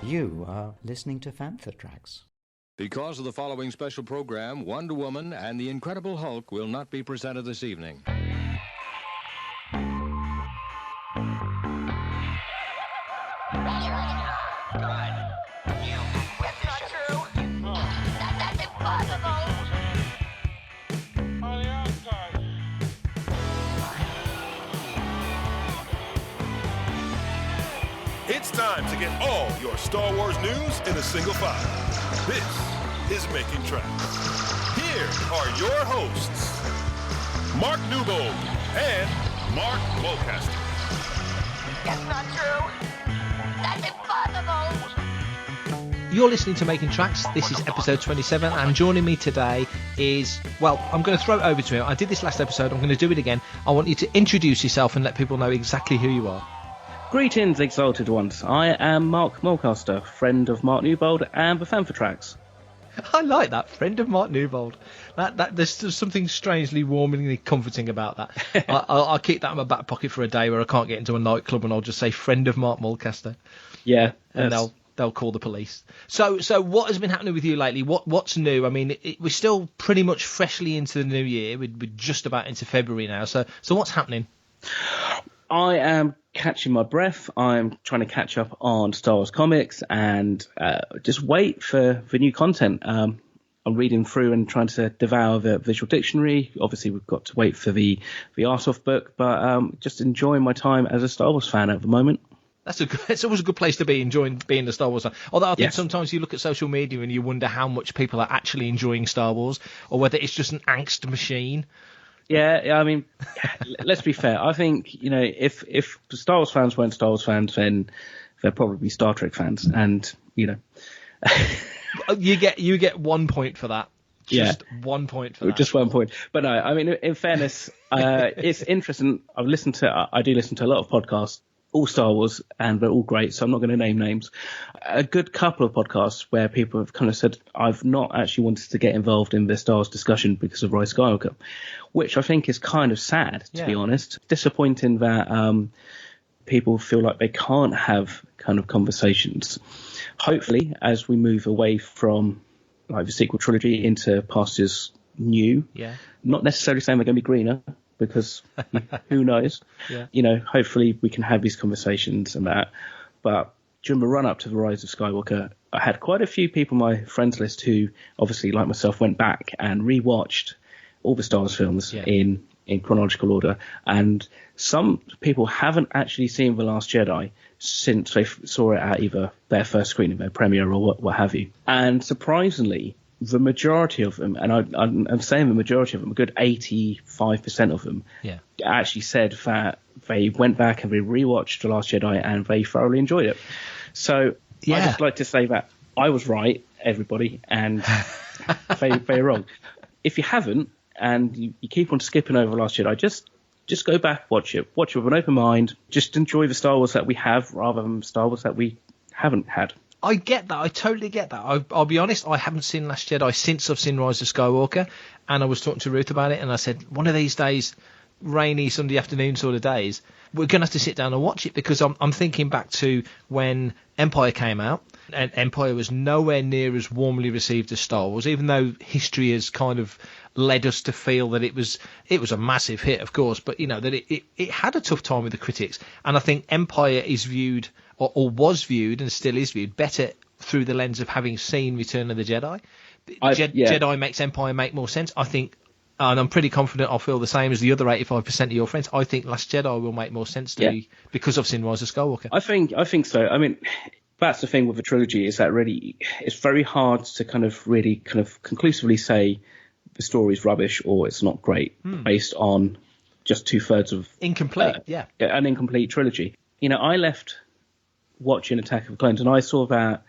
You are listening to Fantha Tracks. Because of the following special program, Wonder Woman and the Incredible Hulk will not be presented this evening. It's time to get all your Star Wars news in a single file. This is Making Tracks. Here are your hosts, Mark Newbold and Mark Mulcaster. That's not true. That's impossible. You're listening to Making Tracks. This is episode 27, and joining me today is, well, I'm going to throw it over to him. I did this last episode. I'm going to do it again. I want you to introduce yourself and let people know exactly who you are. Greetings, exalted ones. I am Mark Mulcaster, friend of Mark Newbold and the Fantha Tracks. I like that, friend of Mark Newbold. There's something strangely warmingly comforting about that. I'll keep that in my back pocket for a day where I can't get into a nightclub, and I'll just say friend of Mark Mulcaster. Yeah, and they'll call the police. So what has been happening with you lately? What's new? I mean, we're still pretty much freshly into the new year. We're just about into February now. So what's happening? I am catching my breath. I'm trying to catch up on Star Wars comics and just wait for new content. I'm reading through and trying to devour the visual dictionary. Obviously, we've got to wait for the Art of book, but just enjoying my time as a Star Wars fan at the moment. It's always a good place to be, enjoying being a Star Wars fan. Although I think sometimes you look at social media and you wonder how much people are actually enjoying Star Wars, or whether it's just an angst machine. Yeah, I mean, let's be fair. I think, if Star Wars fans weren't Star Wars fans, then they'd probably be Star Trek fans. And, you get 1 point for that. Just 1 point for that. Just 1 point. But no, I mean, in fairness, it's interesting. I do listen to a lot of podcasts, all Star Wars, and they're all great, so I'm not going to name names. A good couple of podcasts where people have kind of said, I've not actually wanted to get involved in the Star Wars discussion because of Rise of Skywalker, which I think is kind of sad, to be honest. Disappointing that people feel like they can't have kind of conversations. Hopefully, as we move away from like the sequel trilogy into pastures new, not necessarily saying they're going to be greener, because who knows? Hopefully we can have these conversations and that. But during the run up to the Rise of Skywalker, I had quite a few people on my friends list who, obviously, like myself, went back and rewatched all the Star Wars films in chronological order. And some people haven't actually seen The Last Jedi since they saw it at either their first screening, their premiere, or what have you. And surprisingly, the majority of them, and I'm saying the majority of them, a good 85% of them, actually said that they went back and they rewatched The Last Jedi and they thoroughly enjoyed it. So I'd just like to say that I was right, everybody, and they're wrong. If you haven't, and you keep on skipping over The Last Jedi, just go back, watch it with an open mind. Just enjoy the Star Wars that we have rather than Star Wars that we haven't had. I get that. I totally get that. I'll be honest, I haven't seen Last Jedi since I've seen Rise of Skywalker, and I was talking to Ruth about it, and I said, one of these days, rainy Sunday afternoon sort of days, we're going to have to sit down and watch it, because I'm thinking back to when Empire came out, and Empire was nowhere near as warmly received as Star Wars, even though history has kind of led us to feel that it was a massive hit, of course, but that it had a tough time with the critics. And I think Empire is viewed, or was viewed, and still is viewed, better through the lens of having seen Return of the Jedi. Jedi makes Empire make more sense, I think, and I'm pretty confident I'll feel the same as the other 85% of your friends. I think Last Jedi will make more sense to me because I've seen Rise of Skywalker. I think so. I mean, that's the thing with the trilogy, is that really it's very hard to kind of conclusively say the story's rubbish or it's not great based on just 2/3 of an incomplete trilogy. I left watching Attack of the Clones, and I saw that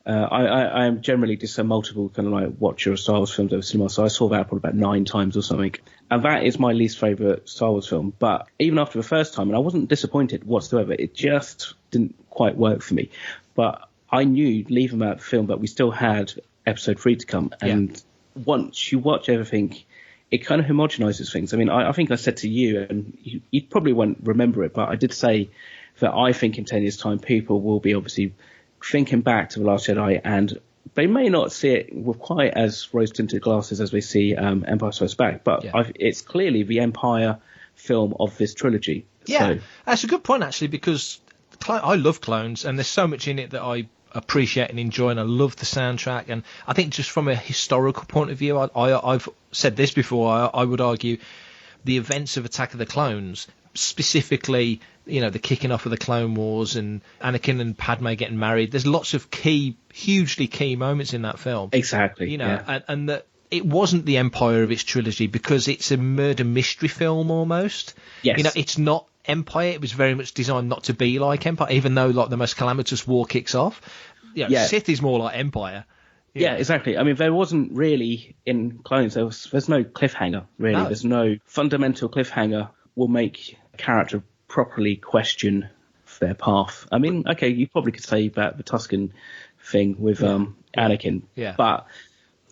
I am generally just a multiple kind of like watcher of Star Wars films over cinema, so I saw that probably about 9 times or something, and that is my least favourite Star Wars film. But even after the first time, and I wasn't disappointed whatsoever, it just didn't quite work for me. But I knew leaving that film that we still had episode 3 to come, and once you watch everything, it kind of homogenizes things. I mean, I think I said to you, and you probably won't remember it, but I did say that I think in 10 years' time people will be obviously thinking back to The Last Jedi, and they may not see it with quite as rose-tinted glasses as we see Empire Strikes Back, but it's clearly the Empire film of this trilogy. Yeah, so. That's a good point, actually, because I love clones, and there's so much in it that I appreciate and enjoy, and I love the soundtrack. And I think just from a historical point of view, I've said this before, I would argue the events of Attack of the Clones, specifically, the kicking off of the Clone Wars and Anakin and Padme getting married, there's lots of hugely key moments in that film. Exactly. And that it wasn't the Empire of its trilogy because it's a murder mystery film almost. Yes. It's not Empire. It was very much designed not to be like Empire, even though like the most calamitous war kicks off. Sith is more like Empire. Yeah, exactly. I mean, there wasn't really in Clones. There's no cliffhanger really. No. There's no fundamental cliffhanger will make a character properly question their path. I mean, okay, you probably could say about the Tusken thing with Anakin, but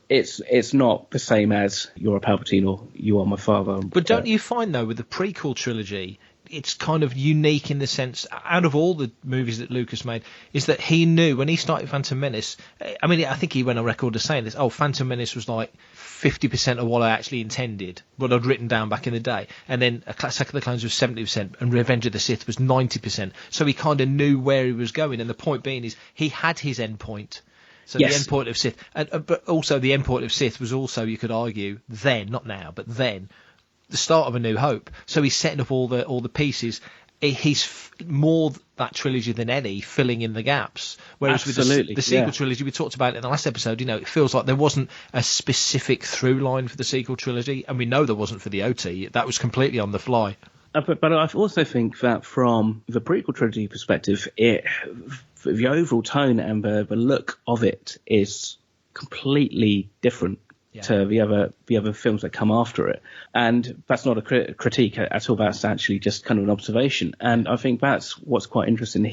it's not the same as you're a Palpatine or you are my father. But don't you find though with the prequel trilogy, it's kind of unique in the sense, out of all the movies that Lucas made, is that he knew when he started Phantom Menace, I mean, I think he went on record as saying this, Phantom Menace was like 50% of what I actually intended, what I'd written down back in the day. And then Attack of the Clones was 70% and Revenge of the Sith was 90%. So he kind of knew where he was going. And the point being is he had his end point. So the end point of Sith, but also the end point of Sith was also, you could argue, then, not now, but then, the start of A New Hope. So he's setting up all the pieces. He's more that trilogy than any, filling in the gaps. Whereas with the sequel trilogy, we talked about it in the last episode, it feels like there wasn't a specific through line for the sequel trilogy, and we know there wasn't for the OT. That was completely on the fly. But I also think that from the prequel trilogy perspective, the overall tone and the look of it is completely different to the other films that come after it. And that's not a critique at all. That's actually just kind of an observation. And I think that's what's quite interesting.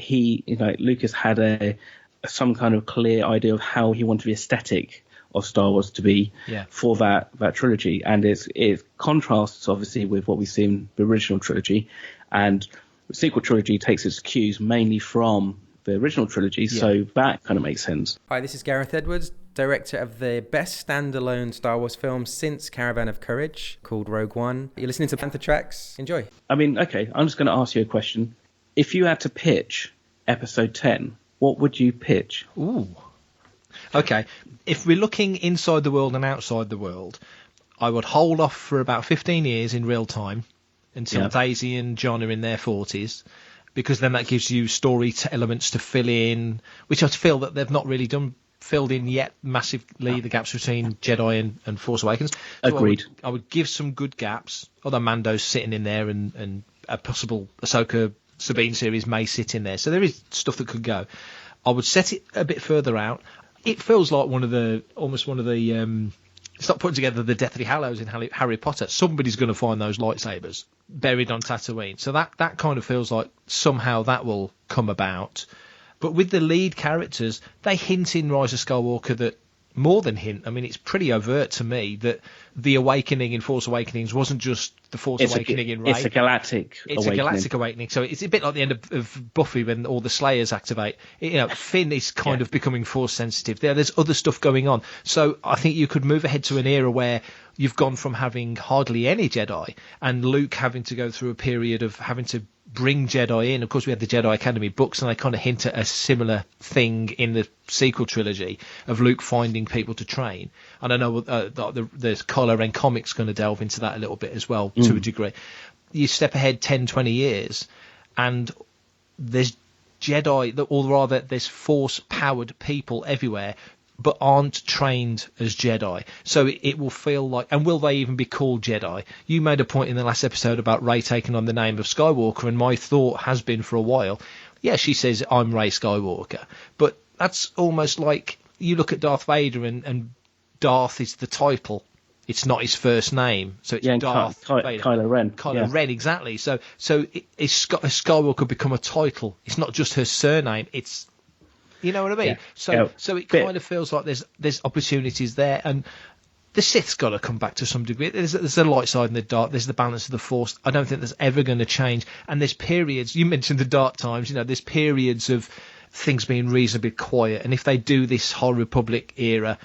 Lucas had some kind of clear idea of how he wanted the aesthetic of Star Wars to be for that trilogy. And it contrasts, obviously, with what we see in the original trilogy. And the sequel trilogy takes its cues mainly from the original trilogy, so that kind of makes sense. Hi, this is Gareth Edwards, director of the best standalone Star Wars film since Caravan of Courage, called Rogue One. You're listening to Panther Tracks. Enjoy. I mean, okay, I'm just going to ask you a question. If you had to pitch Episode 10, what would you pitch? Ooh. Okay, if we're looking inside the world and outside the world, I would hold off for about 15 years in real time until Daisy and John are in their 40s. Because then that gives you story elements to fill in, which I feel that they've not really filled in yet massively, the gaps between Jedi and Force Awakens. So Agreed. I would give some good gaps, although Mando's sitting in there and a possible Ahsoka Sabine series may sit in there. So there is stuff that could go. I would set it a bit further out. It feels like almost one of the stop putting together the Deathly Hallows in Harry Potter. Somebody's going to find those lightsabers buried on Tatooine. So that kind of feels like somehow that will come about. But with the lead characters, they hint in Rise of Skywalker that more than hint. I mean, it's pretty overt to me that the awakening in Force Awakenings wasn't just the Force Awakening in Rey. It's a galactic awakening. So it's a bit like the end of Buffy when all the Slayers activate. Finn is kind of becoming Force sensitive. There's other stuff going on. So I think you could move ahead to an era where you've gone from having hardly any Jedi and Luke having to go through a period of having to bring Jedi in. Of course, we had the Jedi Academy books, and they kind of hint at a similar thing in the sequel trilogy of Luke finding people to train. And I know there's Kylo Ren comics going to delve into that a little bit as well, to a degree. You step ahead 10, 20 years, and there's Jedi, or rather there's Force-powered people everywhere, but aren't trained as Jedi. So it will feel like... And will they even be called Jedi? You made a point in the last episode about Rey taking on the name of Skywalker, and my thought has been for a while, she says, I'm Rey Skywalker. But that's almost like you look at Darth Vader and Darth is the title. It's not his first name. So it's Darth Vader. Kylo Ren. Kylo Ren, exactly. So is Skywalker become a title? It's not just her surname, it's... You know what I mean? Yeah. So it kind of feels like there's opportunities there, and the Sith's got to come back to some degree. There's the light side and the dark. There's the balance of the Force. I don't think that's ever going to change. And there's periods. You mentioned the dark times. There's periods of things being reasonably quiet. And if they do this whole Republic era,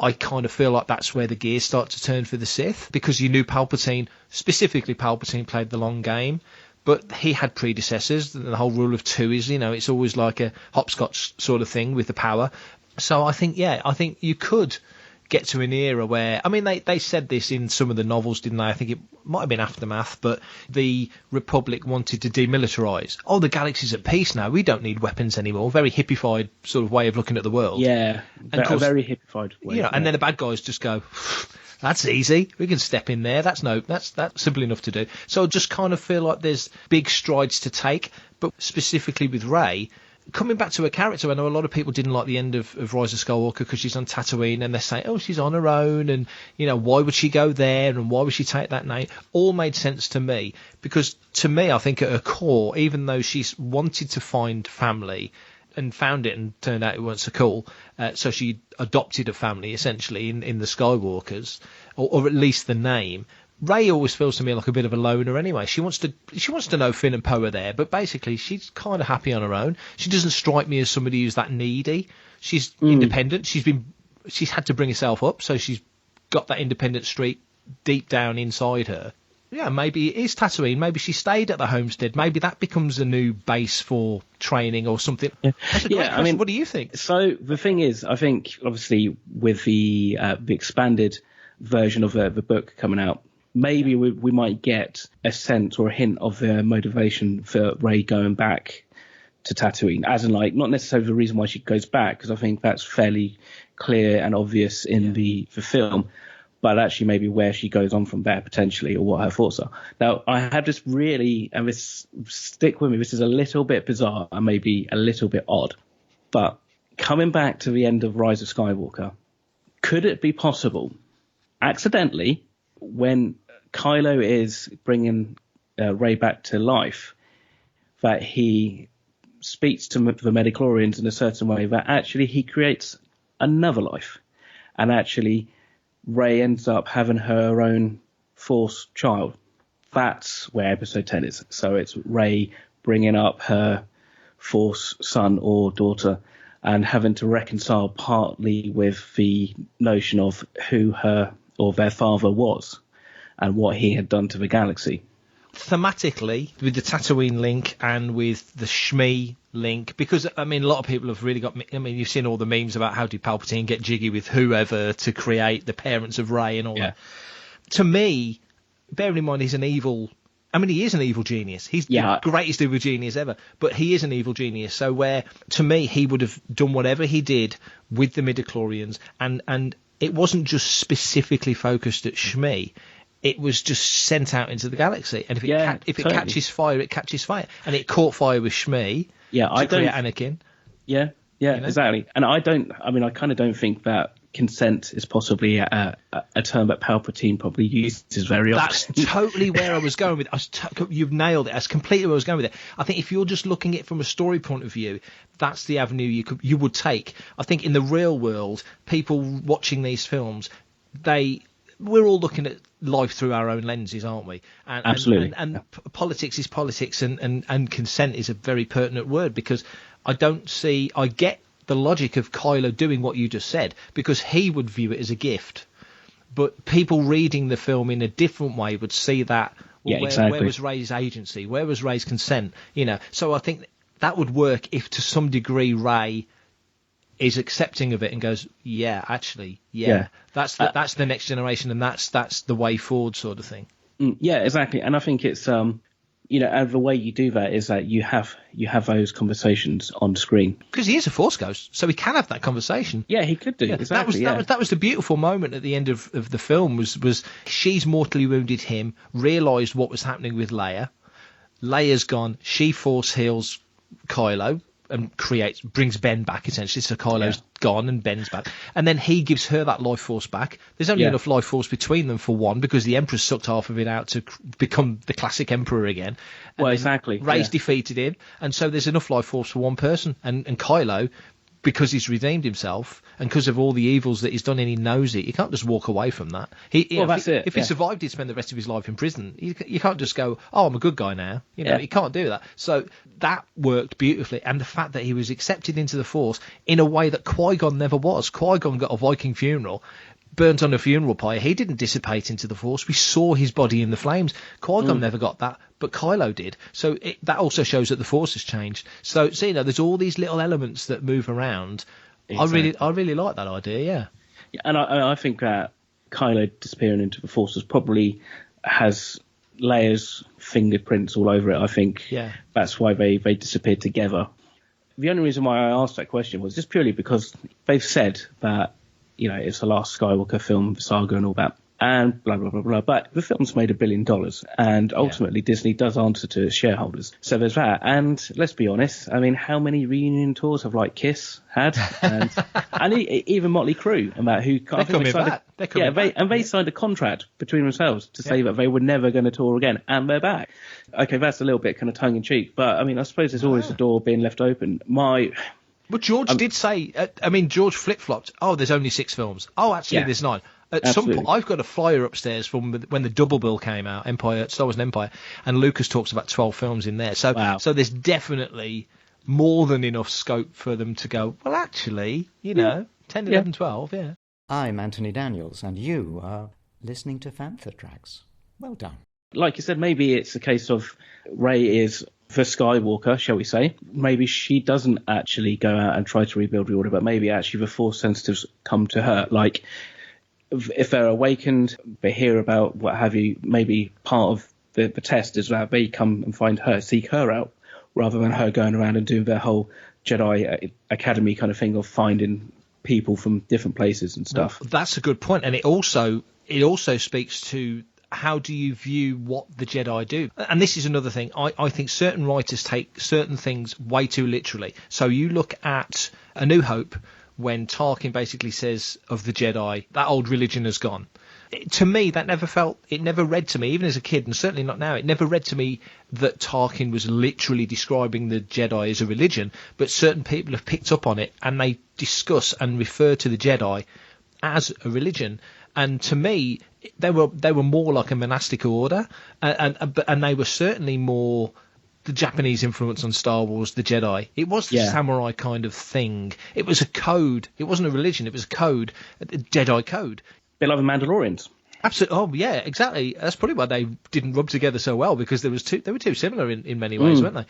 I kind of feel like that's where the gears start to turn for the Sith, because you knew Palpatine, specifically Palpatine, played the long game, but he had predecessors. The whole rule of two is, it's always like a hopscotch sort of thing with the power. So I think you could get to an era where, I mean, they said this in some of the novels, didn't they? I think it might have been Aftermath, but the Republic wanted to demilitarize. Oh, the galaxy's at peace now. We don't need weapons anymore. Very hippified sort of way of looking at the world. Yeah, and a very hippified way. And then the bad guys just go, that's easy. We can step in there. That's simple enough to do. So I just kind of feel like there's big strides to take, but specifically with Rey, coming back to her character, I know a lot of people didn't like the end of Rise of Skywalker because she's on Tatooine, and they're saying, oh, she's on her own, and, why would she go there, and why would she take that name? All made sense to me, because to me, I think at her core, even though she's wanted to find family and found it and turned out it wasn't so cool, so she adopted a family, essentially, in the Skywalkers, or at least the name. Rey always feels to me like a bit of a loner anyway. She wants to know Finn and Poe are there, but basically she's kind of happy on her own. She doesn't strike me as somebody who's that needy. She's independent. She's had to bring herself up, so she's got that independent streak deep down inside her. Yeah, maybe it is Tatooine. Maybe she stayed at the homestead. Maybe that becomes a new base for training or something. Yeah. That's a great question. I mean, what do you think? So the thing is, I think obviously with the expanded version of the book coming out, maybe we might get a sense or a hint of the motivation for Rey going back to Tatooine, as in, like, not necessarily the reason why she goes back, because I think that's fairly clear and obvious in the film, but actually maybe where she goes on from there potentially, or what her thoughts are. Now, I have this really, and this, stick with me, this is a little bit bizarre and maybe a little bit odd, but coming back to the end of Rise of Skywalker, could it be possible, accidentally, when Kylo is bringing Rey back to life, that he speaks to the midichlorians in a certain way that actually he creates another life, and actually Rey ends up having her own Force child. That's where Episode 10 is. So it's Rey bringing up her Force son or daughter and having to reconcile partly with the notion of who her or their father was and what he had done to the galaxy. Thematically, with the Tatooine link and with the Shmi link, because, I mean, a lot of people have really got... I mean, you've seen all the memes about how did Palpatine get jiggy with whoever to create the parents of Rey and all that. To me, bearing in mind he's an evil... I mean, he is an evil genius. He's the greatest evil genius ever, but he is an evil genius. So where, to me, he would have done whatever he did with the midichlorians, and it wasn't just specifically focused at Shmi. It was just sent out into the galaxy, and if it catches fire, it catches fire, and it caught fire with Shmi. To create Anakin. Exactly. And I kind of don't think that consent is possibly a term that Palpatine probably uses very often. That's totally where I was going with it. You've nailed it. That's completely where I was going with it. I think if you're just looking at it from a story point of view, that's the avenue you would take. I think in the real world, people watching these films, we're all looking at life through our own lenses, aren't we? Absolutely. And politics is politics, and consent is a very pertinent word, because I get the logic of Kylo doing what you just said, because he would view it as a gift. But people reading the film in a different way would see that, where was Rey's agency? Where was Rey's consent? So I think that would work if to some degree Rey is accepting of it and goes, that's the next generation, and that's the way forward, sort of thing. Yeah, exactly. And I think it's and the way you do that is that you have those conversations on screen, because he is a Force ghost, so he can have that conversation. Yeah, he could do. Yeah, exactly. That was the beautiful moment at the end of the film was she's mortally wounded him, realised what was happening with Leia. Leia's gone. She Force heals Kylo and brings Ben back, essentially. So Kylo's gone and Ben's back. And then he gives her that life force back. There's only enough life force between them for one, because the Emperor's sucked half of it out to become the classic Emperor again. And exactly. Rey's defeated him, and so there's enough life force for one person. And Kylo because he's redeemed himself and because of all the evils that he's done and he knows it. You can't just walk away from that. If he survived, he'd spend the rest of his life in prison. You can't just go, oh, I'm a good guy now. You can't do that. So that worked beautifully. And the fact that he was accepted into the Force in a way that Qui-Gon never was. Qui-Gon got a Viking funeral, burnt on a funeral pyre. He didn't dissipate into the Force. We saw his body in the flames. Qui-Gon never got that, but Kylo did. So that also shows that the Force has changed. So there's all these little elements that move around. Exactly. I really like that idea, yeah. And I think that Kylo disappearing into the Force probably has Leia's fingerprints all over it. I think that's why they disappeared together. The only reason why I asked that question was just purely because they've said that, it's the last Skywalker film saga and all that, and blah, blah, blah, blah. But the film's made $1 billion, and ultimately Disney does answer to its shareholders. So there's that. And let's be honest, I mean, how many reunion tours have, Kiss had? And even Motley Crue, about who... They're coming back. They signed a contract between themselves to say that they were never going to tour again, and they're back. Okay, that's a little bit kind of tongue-in-cheek, but, I mean, I suppose there's always a door being left open. But George did say, George flip-flopped, there's only 6 films. Oh, actually, there's 9. At some point, I've got a flyer upstairs from when the double bill came out, Star Wars and Empire, and Lucas talks about 12 films in there. So there's definitely more than enough scope for them to go, well, actually, 10, 11, 12, yeah. I'm Anthony Daniels, and you are listening to Fantha Tracks. Well done. Like you said, maybe it's a case of Rey is... for Skywalker, shall we say, maybe she doesn't actually go out and try to rebuild the Order, but maybe actually the Force sensitives come to her. Like, if they're awakened, they hear about what have you, maybe part of the test is that they come and find her, seek her out, rather than her going around and doing their whole Jedi Academy kind of thing of finding people from different places and stuff. Well, that's a good point, and it also speaks to how do you view what the Jedi do? And this is another thing. I think certain writers take certain things way too literally. So you look at A New Hope when Tarkin basically says of the Jedi, that old religion has gone. To me, it never read to me, even as a kid, and certainly not now, it never read to me that Tarkin was literally describing the Jedi as a religion, but certain people have picked up on it and they discuss and refer to the Jedi as a religion. And to me, they were more like a monastic order, and they were certainly more the Japanese influence on Star Wars, the Jedi. It was the samurai kind of thing. It was a code. It wasn't a religion. It was a code, a Jedi code. Bit like the Mandalorians. Absolutely. Oh, yeah, exactly. That's probably why they didn't rub together so well, because they were too similar in many ways, weren't they?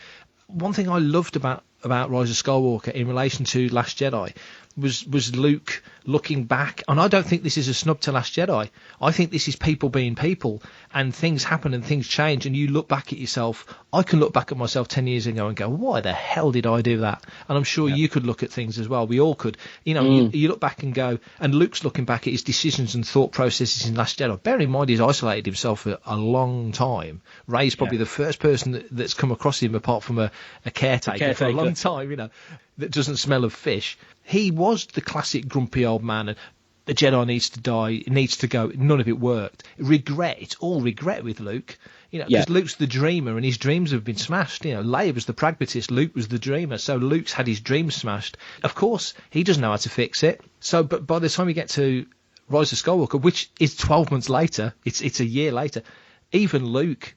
One thing I loved about Rise of Skywalker in relation to Last Jedi was Luke looking back, and I don't think this is a snub to Last Jedi. I think this is people being people, and things happen and things change, and you look back at yourself. I can look back at myself 10 years ago and go, why the hell did I do that? And I'm sure you could look at things as well. We all could. You look back and go, and Luke's looking back at his decisions and thought processes in Last Jedi. Bear in mind, he's isolated himself for a long time. Rey's probably the first person that's come across him, apart from a caretaker for a long time, that doesn't smell of fish. He was the classic grumpy old man, and the Jedi needs to die, it needs to go. None of it worked. Regret, it's all regret with Luke. Because Luke's the dreamer, and his dreams have been smashed. Leia was the pragmatist, Luke was the dreamer, so Luke's had his dreams smashed. Of course, he doesn't know how to fix it. So, but by the time we get to Rise of Skywalker, which is 12 months later, it's a year later, even Luke...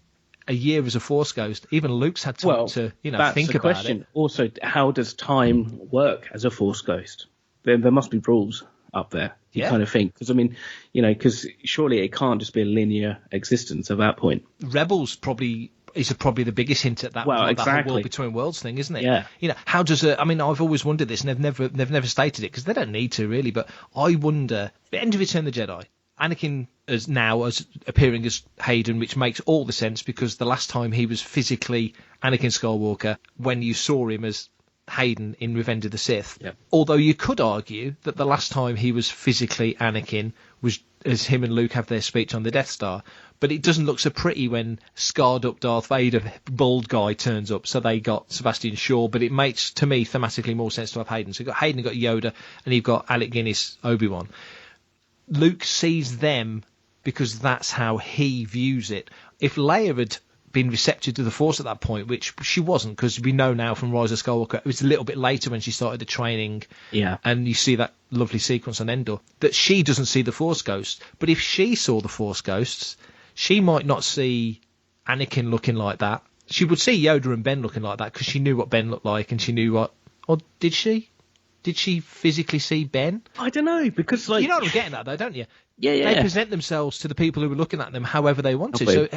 a year as a Force ghost, even Luke's had time to, think about question. It. Also, how does time work as a Force ghost? There must be rules up there, you kind of think. Because, because surely it can't just be a linear existence at that point. Rebels probably the biggest hint at that, that whole world between worlds thing, isn't it? Yeah. How does I've always wondered this, and they've never stated it, because they don't need to really, but I wonder, the end of Return of the Jedi, Anakin as appearing as Hayden, which makes all the sense, because the last time he was physically Anakin Skywalker, when you saw him as Hayden in Revenge of the Sith. Yep. Although you could argue that the last time he was physically Anakin was as him and Luke have their speech on the Death Star. But it doesn't look so pretty when scarred up Darth Vader, bald guy, turns up. So they got Sebastian Shaw, but it makes, to me, thematically more sense to have Hayden. So you've got Hayden, you've got Yoda, and you've got Alec Guinness, Obi-Wan. Luke sees them because that's how he views it. If Leia had been receptive to the Force at that point, which she wasn't, because we know now from Rise of Skywalker it was a little bit later when she started the training. Yeah. And you see that lovely sequence on Endor, that she doesn't see the Force ghosts. But if she saw the Force ghosts, she might not see Anakin looking like that. She would see Yoda and Ben looking like that because she knew what Ben looked like, and she knew what... Or did she? Did she physically see Ben? I don't know, because like... You know what I'm getting at, though, don't you? Yeah. They present themselves to the people who were looking at them however they wanted. So,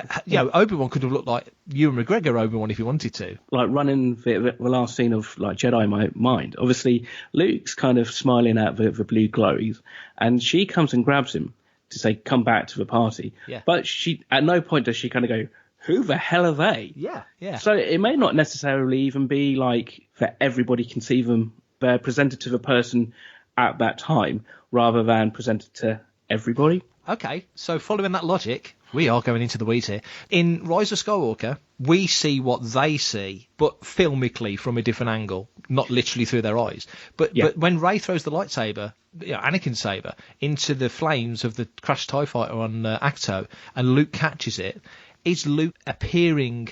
Obi-Wan could have looked like Ewan McGregor Obi-Wan if he wanted to. Like running the last scene of like Jedi Mind. Obviously, Luke's kind of smiling at the blue glows, and she comes and grabs him to say, "Come back to the party." Yeah. But she, at no point does she kind of go, "Who the hell are they?" Yeah. So it may not necessarily even be like that everybody can see them. They're presented to the person at that time rather than presented to everybody. Okay, so following that logic, we are going into the weeds here. In Rise of Skywalker, we see what they see, but filmically from a different angle, not literally through their eyes. But when Rey throws the lightsaber, Anakin's saber, into the flames of the crashed TIE fighter on Acto, and Luke catches it, is Luke appearing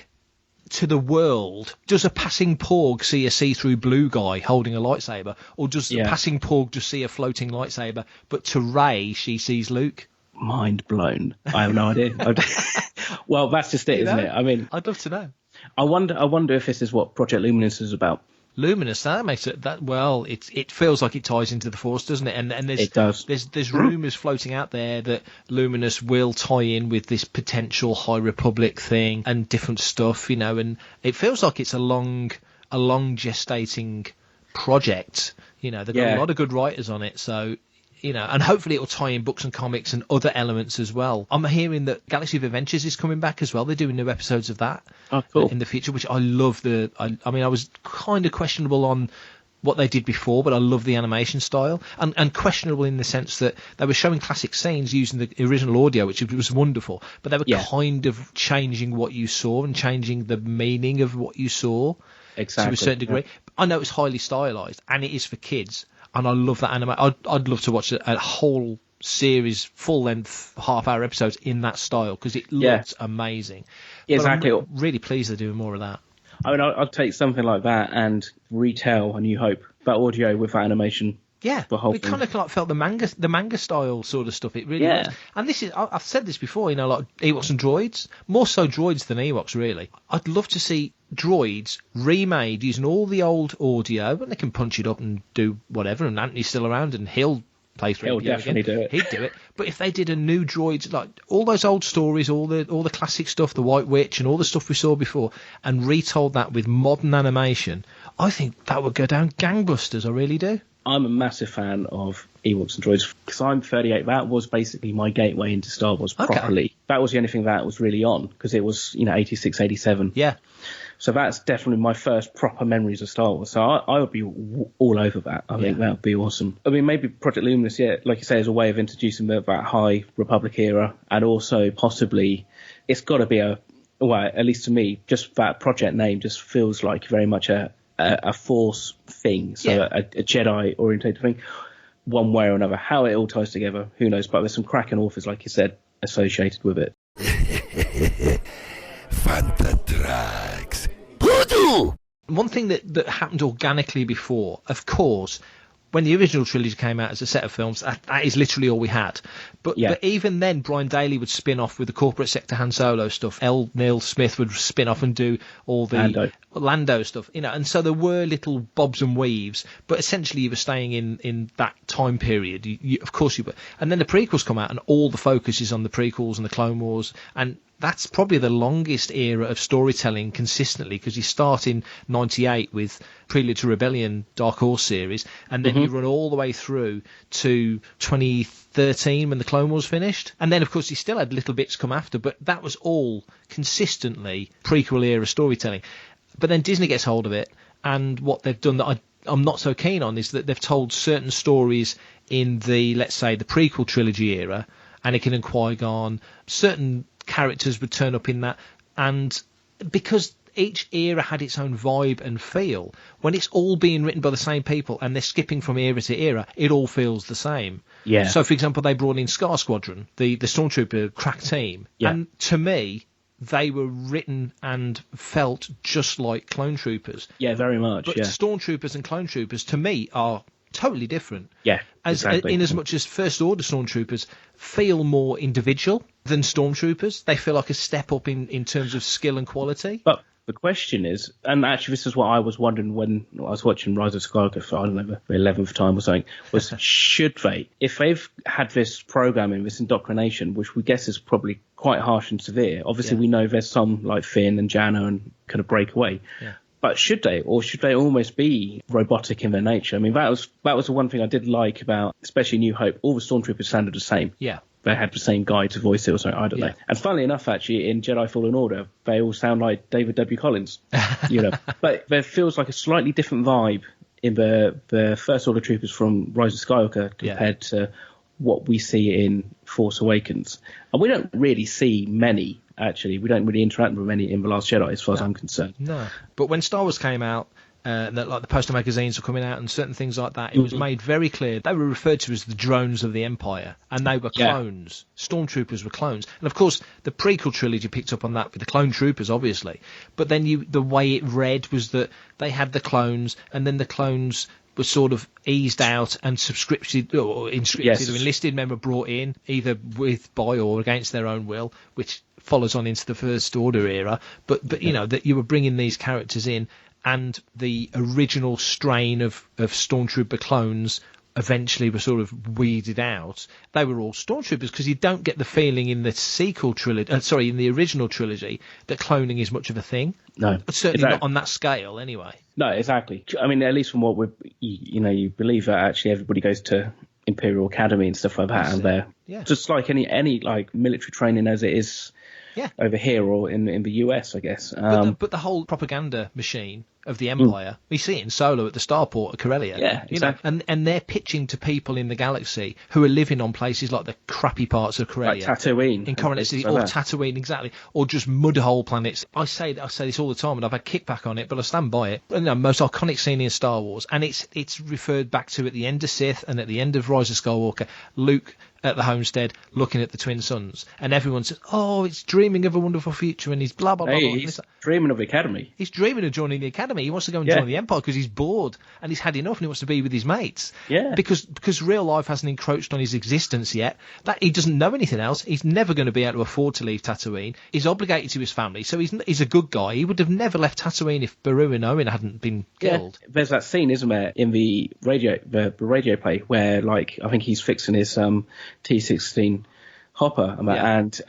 to the world? Does a passing Porg see a see-through blue guy holding a lightsaber, or does a passing Porg just see a floating lightsaber? But to Rey, she sees Luke. Mind blown. I have no idea. Well, that's just it, isn't it? I mean, I'd love to know. I wonder if this is what Project Luminous is about. Luminous, that makes it that well. It feels like it ties into the Force, doesn't it? And there's, it does. There's rumours floating out there that Luminous will tie in with this potential High Republic thing and different stuff, and it feels like it's a long gestating project. They've got a lot of good writers on it, so. And hopefully it will tie in books and comics and other elements as well. I'm hearing that Galaxy of Adventures is coming back as well. They're doing new episodes of that in the future, which I love. I was kind of questionable on what they did before, but I love the animation style. And questionable in the sense that they were showing classic scenes using the original audio, which was wonderful, but they were kind of changing what you saw and changing the meaning of what you saw to a certain degree. I know it's highly stylized, and it is for kids. And I love that anime. I'd love to watch a whole series, full-length, half-hour episodes in that style because it looks amazing. Exactly. But I'm really pleased they're doing more of that. I mean, I'd take something like that and retell A New Hope, that audio with that animation. Yeah, we kind of like felt the manga style sort of stuff. It really was. And this is, I've said this before, like Ewoks and droids, more so droids than Ewoks, really. I'd love to see droids remade using all the old audio, but they can punch it up and do whatever. And Anthony's still around, and he'll play through. He'll definitely do it. He'd do it. But if they did a new droids, like all those old stories, all the classic stuff, the White Witch, and all the stuff we saw before, and retold that with modern animation, I think that would go down gangbusters. I really do. I'm a massive fan of Ewoks and droids because I'm 38. That was basically my gateway into Star Wars properly. That was the only thing that was really on because it was 86, 87. Yeah. So that's definitely my first proper memories of Star Wars. So I would be all over that. I think that would be awesome. I mean, maybe Project Luminous, like you say, is a way of introducing that High Republic era, and also possibly it's got to be at least to me, just that project name just feels like very much a Force thing, so a Jedi orientated thing, one way or another. How it all ties together, who knows? But there's some cracking authors, like you said, associated with it. Fantatrax. Voodoo! One thing that happened organically before, of course, when the original trilogy came out as a set of films, that is literally all we had. But even then, Brian Daley would spin off with the corporate sector Han Solo stuff. L. Neil Smith would spin off and do all the Lando stuff, and so there were little bobs and weaves, but essentially you were staying in that time period. Of course you were. And then the prequels come out, and all the focus is on the prequels and the Clone Wars, and that's probably the longest era of storytelling consistently, because you start in 98 with Prelude to Rebellion, Dark Horse series, and then you run all the way through to 2013 when the Clone Wars finished. And then, of course, you still had little bits come after, but that was all consistently prequel era storytelling. But then Disney gets hold of it, and what they've done that I'm not so keen on is that they've told certain stories in the, let's say, the prequel trilogy era, Anakin and Qui-Gon, certain characters would turn up in that, and because each era had its own vibe and feel, when it's all being written by the same people and they're skipping from era to era, it all feels the same. So for example, they brought in Scar Squadron, the Stormtrooper crack team, and to me they were written and felt just like clone troopers. Yeah, very much. But yeah. stormtroopers and clone troopers, to me, are totally different. Yeah, exactly. In as much as First Order stormtroopers feel more individual than stormtroopers, they feel like a step up in terms of skill and quality. But the question is, and actually this is what I was wondering when I was watching Rise of Skywalker for, I don't know, the 11th time or something, was should they, if they've had this programming, this indoctrination, which we guess is probably quite harsh and severe, obviously we know there's some like Finn and Janna and kind of break away. Yeah. But should they, or should they almost be robotic in their nature? I mean, that was the one thing I did like about, especially New Hope. All the stormtroopers sounded the same. Yeah. They had the same guy to voice it or something, I don't know. And funnily enough, actually, in Jedi Fallen Order, they all sound like David W. Collins, you know. But there feels like a slightly different vibe in the First Order troopers from Rise of Skywalker compared to what we see in Force Awakens. And we don't really see many, actually. We don't really interact with many in The Last Jedi, as far as I'm concerned. No. But when Star Wars came out, that like the poster magazines were coming out and certain things like that, it was made very clear they were referred to as the drones of the Empire, and they were clones. Stormtroopers were clones, and of course the prequel trilogy picked up on that with the clone troopers, obviously. But then the way it read was that they had the clones, and then the clones were sort of eased out and conscripted or enlisted men were brought in either by or against their own will, which follows on into the First Order era. But you know that you were bringing these characters in. And the original strain of Stormtrooper clones eventually were sort of weeded out. They were all Stormtroopers because you don't get the feeling in the sequel trilogy, in the original trilogy, that cloning is much of a thing. No, certainly not on that scale, anyway. No, exactly. I mean, at least from what you believe that actually everybody goes to Imperial Academy and stuff like that, and they're just like any like military training as it is. Yeah. Over here or in the US, I guess. But the whole propaganda machine of the Empire, we see it in Solo at the starport of Corellia. Yeah, exactly. You know, and they're pitching to people in the galaxy who are living on places like the crappy parts of Corellia. Like Tatooine. In Coronat City, or Tatooine, exactly. Or just mudhole planets. I say this all the time, and I've had kickback on it, but I stand by it. You know, most iconic scene in Star Wars, and it's referred back to at the end of Sith and at the end of Rise of Skywalker, Luke at the homestead looking at the twin suns, and everyone says, oh, it's dreaming of a wonderful future, and he's blah blah blah. He's dreaming of the academy. He's dreaming of joining the academy. He wants to go and join the Empire because he's bored and he's had enough and he wants to be with his mates. Yeah. Because real life hasn't encroached on his existence yet. That he doesn't know anything else. He's never going to be able to afford to leave Tatooine. He's obligated to his family, so he's a good guy. He would have never left Tatooine if Beru and Owen hadn't been killed. There's that scene, isn't there, in the radio play where like I think he's fixing his T-16 hopper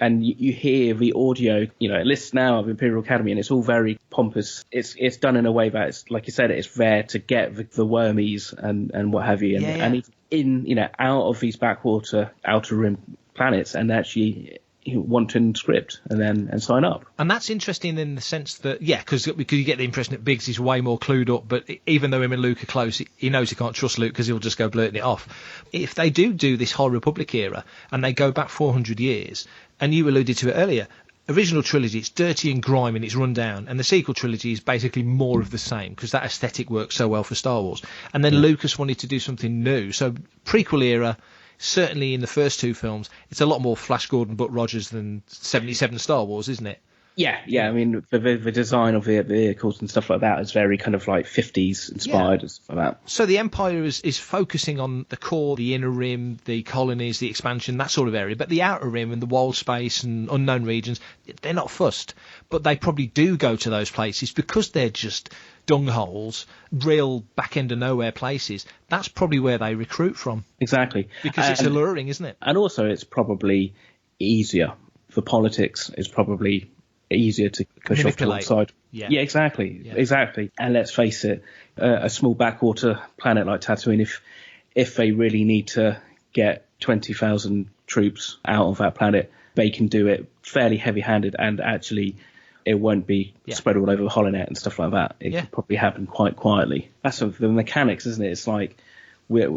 and you hear the audio, you know, it lists now of Imperial Academy, and it's all very pompous. It's done in a way that it's, like you said, it's there to get the wormies and what have you, and even in, you know, out of these backwater outer rim planets, and actually want to inscript and sign up. And that's interesting in the sense that, because you get the impression that Biggs is way more clued up, but even though him and Luke are close, he knows he can't trust Luke because he'll just go blurting it off. If they do this High Republic era and they go back 400 years, and you alluded to it earlier, original trilogy, it's dirty and grimy and it's run down, and the sequel trilogy is basically more of the same because that aesthetic works so well for Star Wars. And then Lucas wanted to do something new, so prequel era, certainly in the first two films, it's a lot more Flash Gordon, Buck Rogers than 77 Star Wars, isn't it? Yeah. I mean, the design of the vehicles and stuff like that is very kind of like 50s inspired and stuff like that. So the Empire is focusing on the core, the inner rim, the colonies, the expansion, that sort of area. But the outer rim and the wild space and unknown regions, they're not fussed. But they probably do go to those places because they're just dung holes, real back end of nowhere places. That's probably where they recruit from. Exactly. Because it's alluring, isn't it? And also it's probably easier. For politics, it's probably easier to push off to one side. Yeah, exactly. And let's face it, a small backwater planet like Tatooine, if they really need to get 20,000 troops out of that planet, they can do it fairly heavy-handed, and actually it won't be spread all over the holonet and stuff like that. It could probably happen quite quietly. That's the mechanics, isn't it? It's like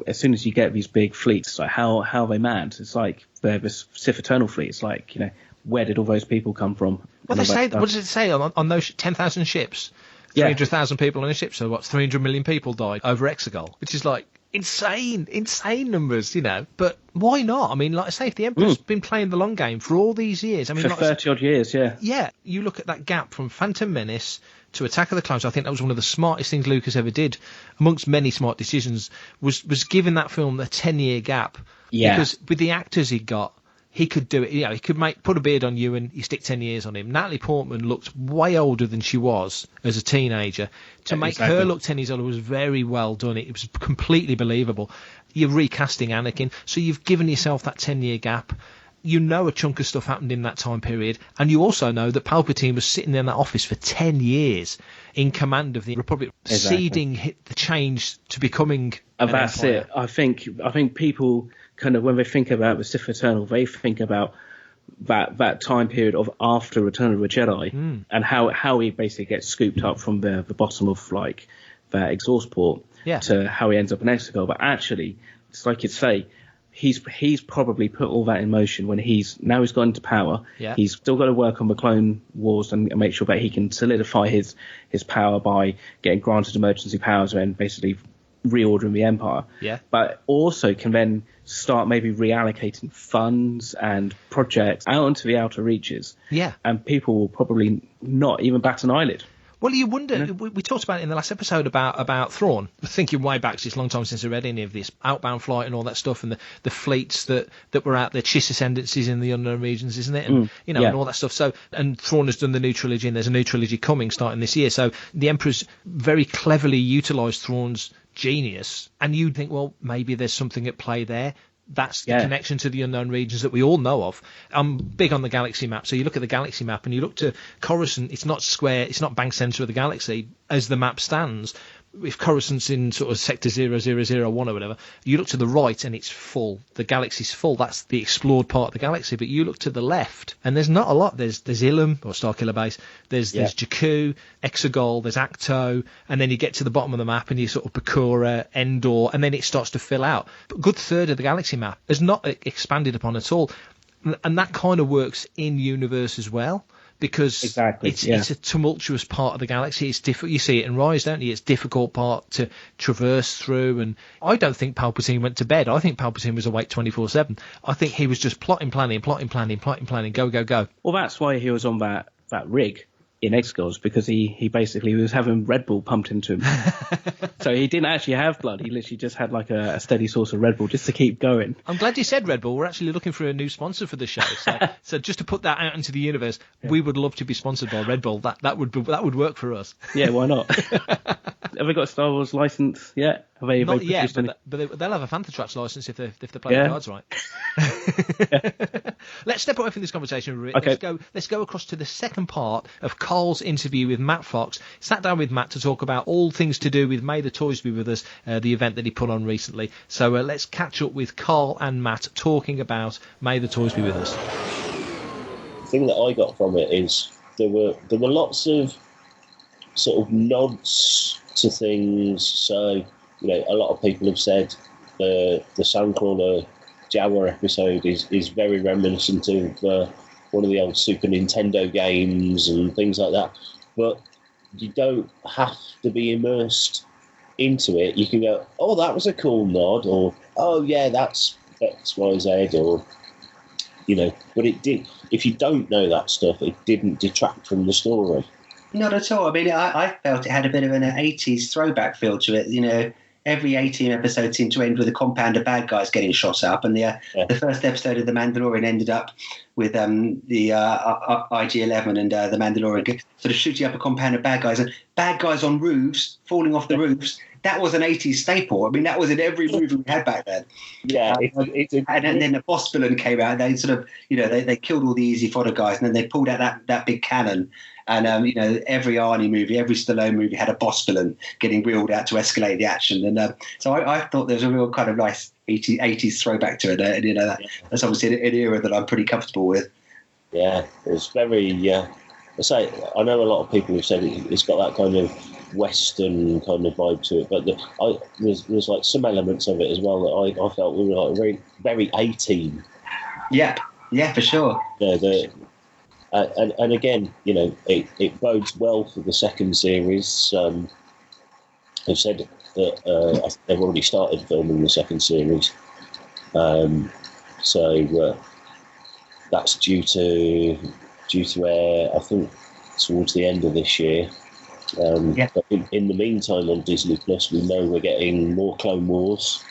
as soon as you get these big fleets, it's like how are they manned? It's like the Sith Eternal fleet. It's like, you know, where did all those people come from? What does it say on those 10,000 ships? 300,000 people on a ship, so 300 million people died over Exegol, which is like, insane numbers, But why not? I mean, like I say, if the Emperor's been playing the long game for all these years, I mean, for like 30 odd years, yeah. Yeah, you look at that gap from Phantom Menace to Attack of the Clones. I think that was one of the smartest things Lucas ever did, amongst many smart decisions, was giving that film a 10-year gap. Yeah. Because with the actors he got, he could do it. He could put a beard on you and you stick 10 years on him. Natalie Portman looked way older than she was as a teenager. To make her look 10 years older was very well done. It was completely believable. You're recasting Anakin, so you've given yourself that 10-year gap. A chunk of stuff happened in that time period, and you also know that Palpatine was sitting in that office for 10 years in command of the Republic, seeding the change to becoming an that's empire. it. I think people kind of, when they think about the Sith Eternal, they think about that time period of after Return of the Jedi and how he basically gets scooped up from the bottom of like that exhaust port to how he ends up in Exegol. But actually, it's like you'd say, he's probably put all that in motion when he's gone into power. Yeah. He's still got to work on the Clone Wars and make sure that he can solidify his power by getting granted emergency powers and basically reordering the Empire. Yeah. But also can then start maybe reallocating funds and projects out into the outer reaches. Yeah. And people will probably not even bat an eyelid. Well, you wonder. We talked about it in the last episode about Thrawn. Thinking way back, 'cause it's a long time since I read any of this outbound flight and all that stuff, and the fleets that were out there, Chiss ascendancies in the unknown regions, isn't it? And and all that stuff. So, and Thrawn has done the new trilogy, and there's a new trilogy coming starting this year. So the Emperor's very cleverly utilised Thrawn's genius, and you'd think, well, maybe there's something at play there. That's the connection to the unknown regions that we all know of. I'm big on the galaxy map. So you look at the galaxy map and you look to Coruscant. It's not square. It's not bank centre of the galaxy as the map stands. If Coruscant's in sort of sector 0001 or whatever, you look to the right and it's full. The galaxy's full. That's the explored part of the galaxy. But you look to the left and there's not a lot. There's Ilum, or Starkiller Base. There's Jakku, Exegol, there's Acto, and then you get to the bottom of the map and you sort of Bakura, Endor, and then it starts to fill out. But a good third of the galaxy map is not expanded upon at all. And that kind of works in universe as well. Because it's a tumultuous part of the galaxy. It's difficult. You see it in Rise, don't you? It's a difficult part to traverse through. And I don't think Palpatine went to bed. I think Palpatine was awake 24/7. I think he was just plotting, planning, go. Well, that's why he was on that rig in Exegol, because he basically was having Red Bull pumped into him. So he didn't actually have blood. He literally just had like a steady source of Red Bull just to keep going. I'm glad you said Red Bull. We're actually looking for a new sponsor for the show. So just to put that out into the universe, we would love to be sponsored by Red Bull. That would work for us. Yeah, why not? Have they got a Star Wars license yet? Not yet, but they'll have a Panther Tracks license if they play the cards right. Let's step away from this conversation, Rick. Okay. Let's go across to the second part of Carl's interview with Matt Fox. Sat down with Matt to talk about all things to do with May the Toys Be With Us, the event that he put on recently. So let's catch up with Carl and Matt talking about May the Toys Be With Us. The thing that I got from it is there were lots of sort of nods to things. So, a lot of people have said the Sandcrawler Jawa episode is very reminiscent of one of the old Super Nintendo games and things like that. But you don't have to be immersed into it. You can go, oh, that was a cool nod, or oh yeah, that's X, Y, Z, or but it did. If you don't know that stuff, it didn't detract from the story. Not at all. I mean, I felt it had a bit of an 80s throwback feel to it. Every 18 episode seemed to end with a compound of bad guys getting shot up, and the first episode of The Mandalorian ended up with the IG-11 and the Mandalorian sort of shooting up a compound of bad guys, and bad guys on roofs, falling off the roofs. That was an 80s staple. I mean, that was in every movie we had back then. Yeah. And then the boss villain came out, and they sort of, they killed all the easy fodder guys, and then they pulled out that big cannon. And, every Arnie movie, every Stallone movie had a boss villain getting wheeled out to escalate the action. And so I thought there was a real kind of nice 80s throwback to it. And, that's obviously an era that I'm pretty comfortable with. Yeah, it's very, I know a lot of people have said it's got that kind of Western kind of vibe to it, but there's like some elements of it as well that I felt were like very, very 18. Yeah, for sure. Yeah, and again, it bodes well for the second series. I've said that they've already started filming the second series. So that's due to air, I think, towards the end of this year. But in the meantime, on Disney Plus, we know we're getting more Clone Wars,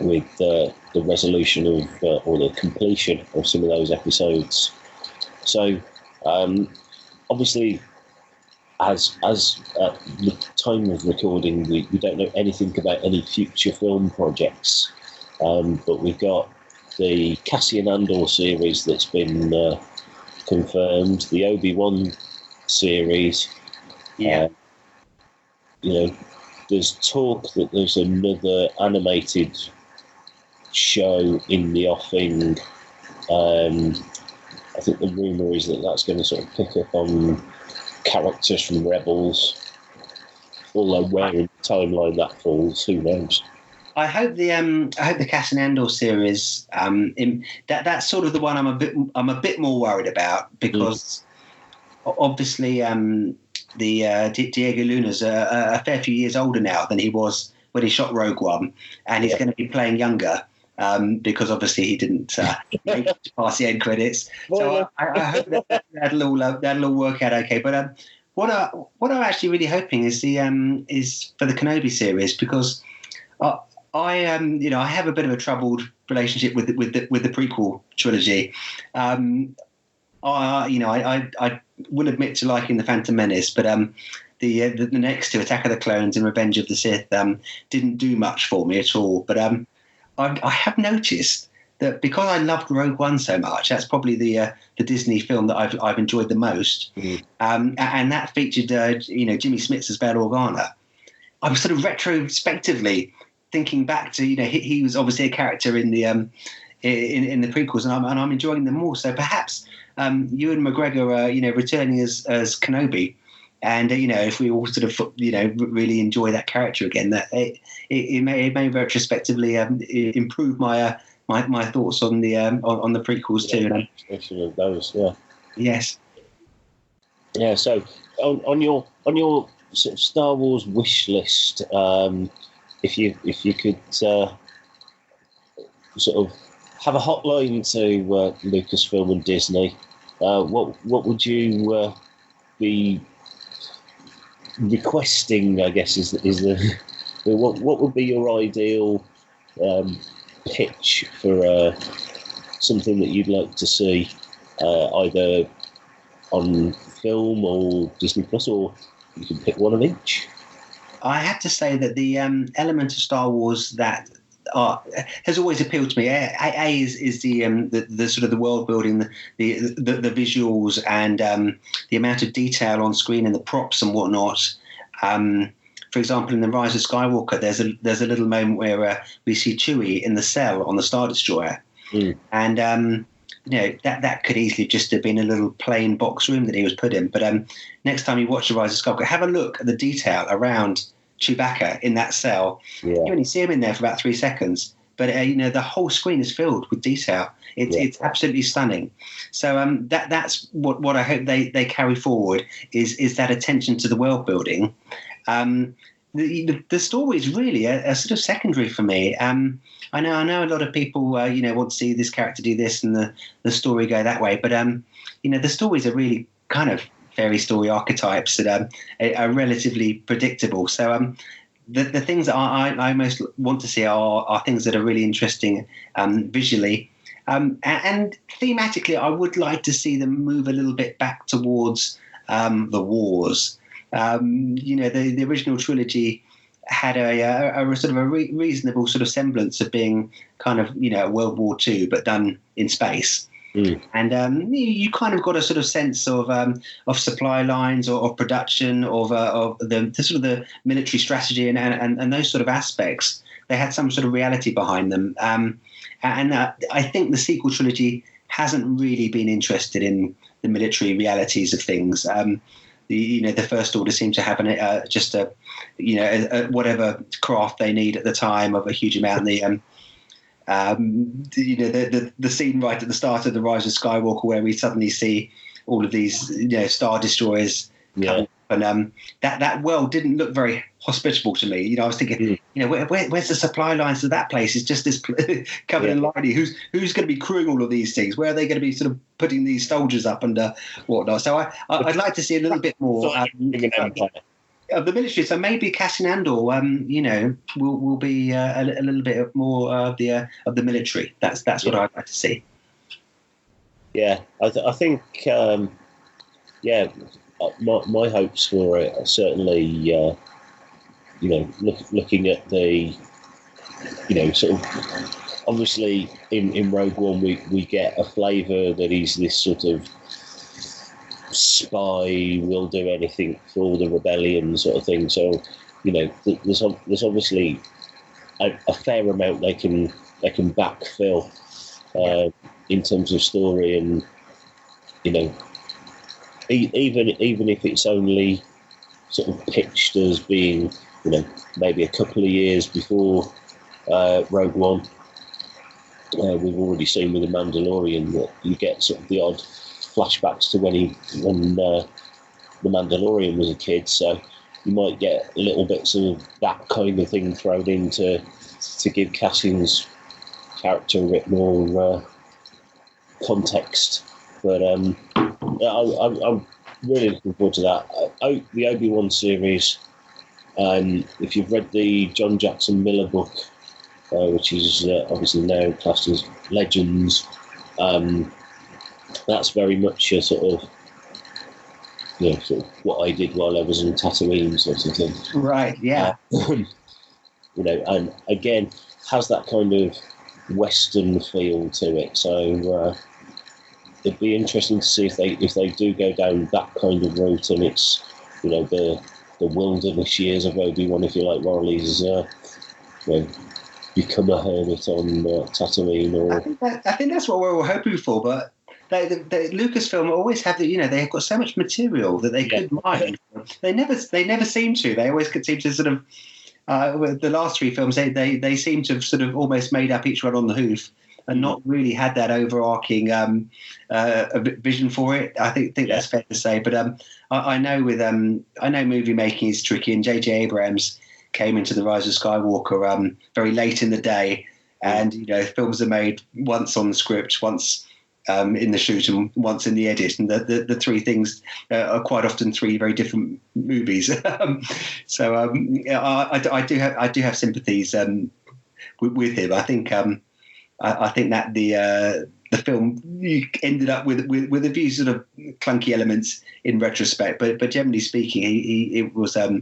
with the resolution of or the completion of some of those episodes. So obviously, as at the time of recording, we don't know anything about any future film projects, but we've got the Cassian Andor series that's been confirmed, the Obi-Wan series. There's talk that there's another animated show in the offing. I think the rumour is that that's going to sort of pick up on characters from Rebels, although where in the timeline that falls, who knows. I hope the Cassian Andor series, that's sort of the one I'm a bit more worried about, because obviously Diego Luna's a fair few years older now than he was when he shot Rogue One, and he's going to be playing younger, because obviously he didn't make it past the end credits. So I hope that'll all work out okay. But what I'm actually really hoping is for the Kenobi series, because I have a bit of a troubled relationship with the prequel trilogy. I will admit to liking the Phantom Menace, but the next two, Attack of the Clones and Revenge of the Sith, didn't do much for me at all. But I have noticed that because I loved Rogue One so much, that's probably the Disney film that I've enjoyed the most, and that featured Jimmy Smits as Bail Organa. I'm sort of retrospectively thinking back to he was obviously a character in the in the prequels, and I'm enjoying them more. So perhaps Ewan McGregor, returning as Kenobi, and if we all sort of really enjoy that character again, that it may retrospectively improve my thoughts on the prequels too. Especially of those, yeah. Yes. Yeah. So on your sort of Star Wars wish list, if you could sort of have a hotline to Lucasfilm and Disney, what would you be requesting? I guess is the what would be your ideal pitch for something that you'd like to see, either on film or Disney Plus, or you can pick one of each. I have to say that the element of Star Wars that has always appealed to me. Is the sort of the world building, the visuals, and the amount of detail on screen and the props and whatnot. For example, in the Rise of Skywalker, there's a little moment where we see Chewie in the cell on the Star Destroyer, and that could easily just have been a little plain box room that he was put in. But next time you watch the Rise of Skywalker, have a look at the detail around Chewbacca in that cell. You only see him in there for about 3 seconds, but the whole screen is filled with detail. It's absolutely stunning. So that's what I hope they carry forward is that attention to the world building. The story is really a sort of secondary for me. I know a lot of people want to see this character do this and the story go that way, but the stories are really kind of fairy story archetypes that are relatively predictable. So the things that I most want to see are things that are really interesting visually. And thematically, I would like to see them move a little bit back towards the wars. The original trilogy had a sort of a reasonable sort of semblance of being kind of World War II, but done in space. And you kind of got a sort of sense of supply lines or production of the sort of the military strategy and those sort of aspects. They had some sort of reality behind them. And I think the sequel trilogy hasn't really been interested in the military realities of things. The First Order seemed to have just a whatever craft they need at the time of a huge amount. The scene right at the start of the Rise of Skywalker, where we suddenly see all of these Star Destroyers and that world didn't look very hospitable to me. You know, I was thinking, you know, where's the supply lines to that place? It's just this covered in lining. Who's going to be crewing all of these things? Where are they going to be sort of putting these soldiers up and whatnot? So I'd like to see a little bit more of the military. So maybe Cassian Andor, you know, will be a little bit more of the military. That's what I'd like to see. Yeah, I think, my hopes for it are certainly, you know, looking at the, you know, sort of, obviously in Rogue One we get a flavour that he's this sort of spy, will do anything for the rebellion sort of thing. So, you know, there's obviously a fair amount they can backfill in terms of story, and you know, even if it's only sort of pitched as being, you know, maybe a couple of years before Rogue One. We've already seen with the Mandalorian that you get sort of the odd flashbacks to when the Mandalorian was a kid, so you might get little bits of that kind of thing thrown in to give Cassian's character a bit more context. But I'm really looking forward to that. The Obi-Wan series, if you've read the John Jackson Miller book, which is obviously now classed as Legends, that's very much a sort of, you know, sort of what I did while I was in Tatooine sort of thing. Right, yeah. You know, and again, has that kind of Western feel to it. So it'd be interesting to see if they do go down that kind of route, and it's, you know, the wilderness years of Obi-Wan, if you like, while he's you know, become a hermit on Tatooine. Or I think that's what we're all hoping for, but the Lucasfilm always have the, you know, they've got so much material that they could mine. They never seem to. They always seem to sort of. With the last three films, they seem to have sort of almost made up each one on the hoof, and not really had that overarching vision for it. I think that's fair to say. But I know movie making is tricky, and J.J. Abrams came into the Rise of Skywalker very late in the day, and you know, films are made once on the script, once in the shoot, and once in the edit, and the three things are quite often three very different movies. So I do have sympathies with him. I think that the film ended up with a few sort of clunky elements in retrospect, but generally speaking, it was a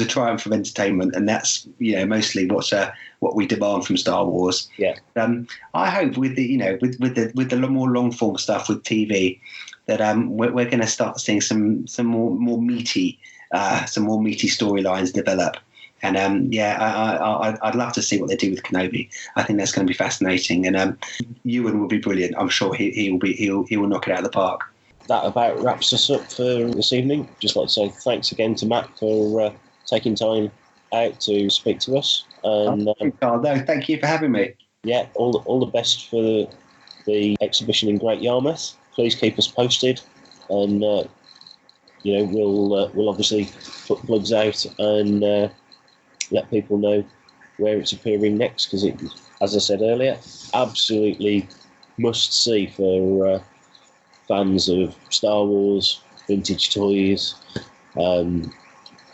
triumph of entertainment, and that's, you know, mostly what we demand from Star Wars. Yeah. I hope with the more long form stuff with TV that we're going to start seeing some more meaty storylines develop. And I'd love to see what they do with Kenobi. I think that's going to be fascinating, and Ewan will be brilliant. I'm sure he will knock it out of the park. That about wraps us up for this evening. Just like to say thanks again to Matt for taking time out to speak to us. And thank you for having me. Yeah, all the best for the exhibition in Great Yarmouth. Please keep us posted, and you know, we'll obviously put plugs out and let people know where it's appearing next, because it, as I said earlier, absolutely must see for fans of Star Wars, vintage toys, and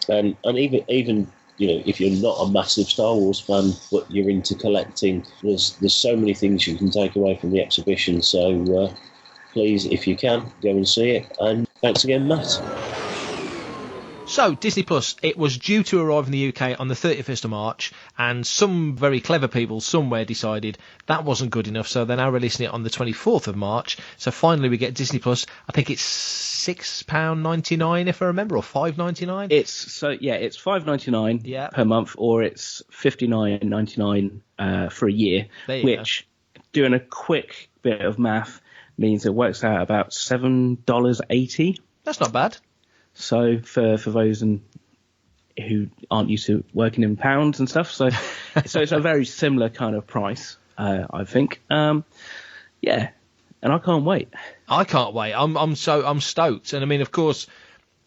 even you know, if you're not a massive Star Wars fan but you're into collecting, there's so many things you can take away from the exhibition. So please, if you can, go and see it. And thanks again, Matt. So, Disney Plus, it was due to arrive in the UK on the 31st of March, and some very clever people somewhere decided that wasn't good enough, so they're now releasing it on the 24th of March. So finally we get Disney Plus. I think it's £6.99 if I remember, or £5.99. It's £5.99 per month, or it's $59.99 for a year, which, doing a quick bit of math, means it works out about $7.80. That's not bad. So for those who aren't used to working in pounds and stuff, so it's a very similar kind of price, I think. And I can't wait. I can't wait. I'm stoked. And I mean, of course,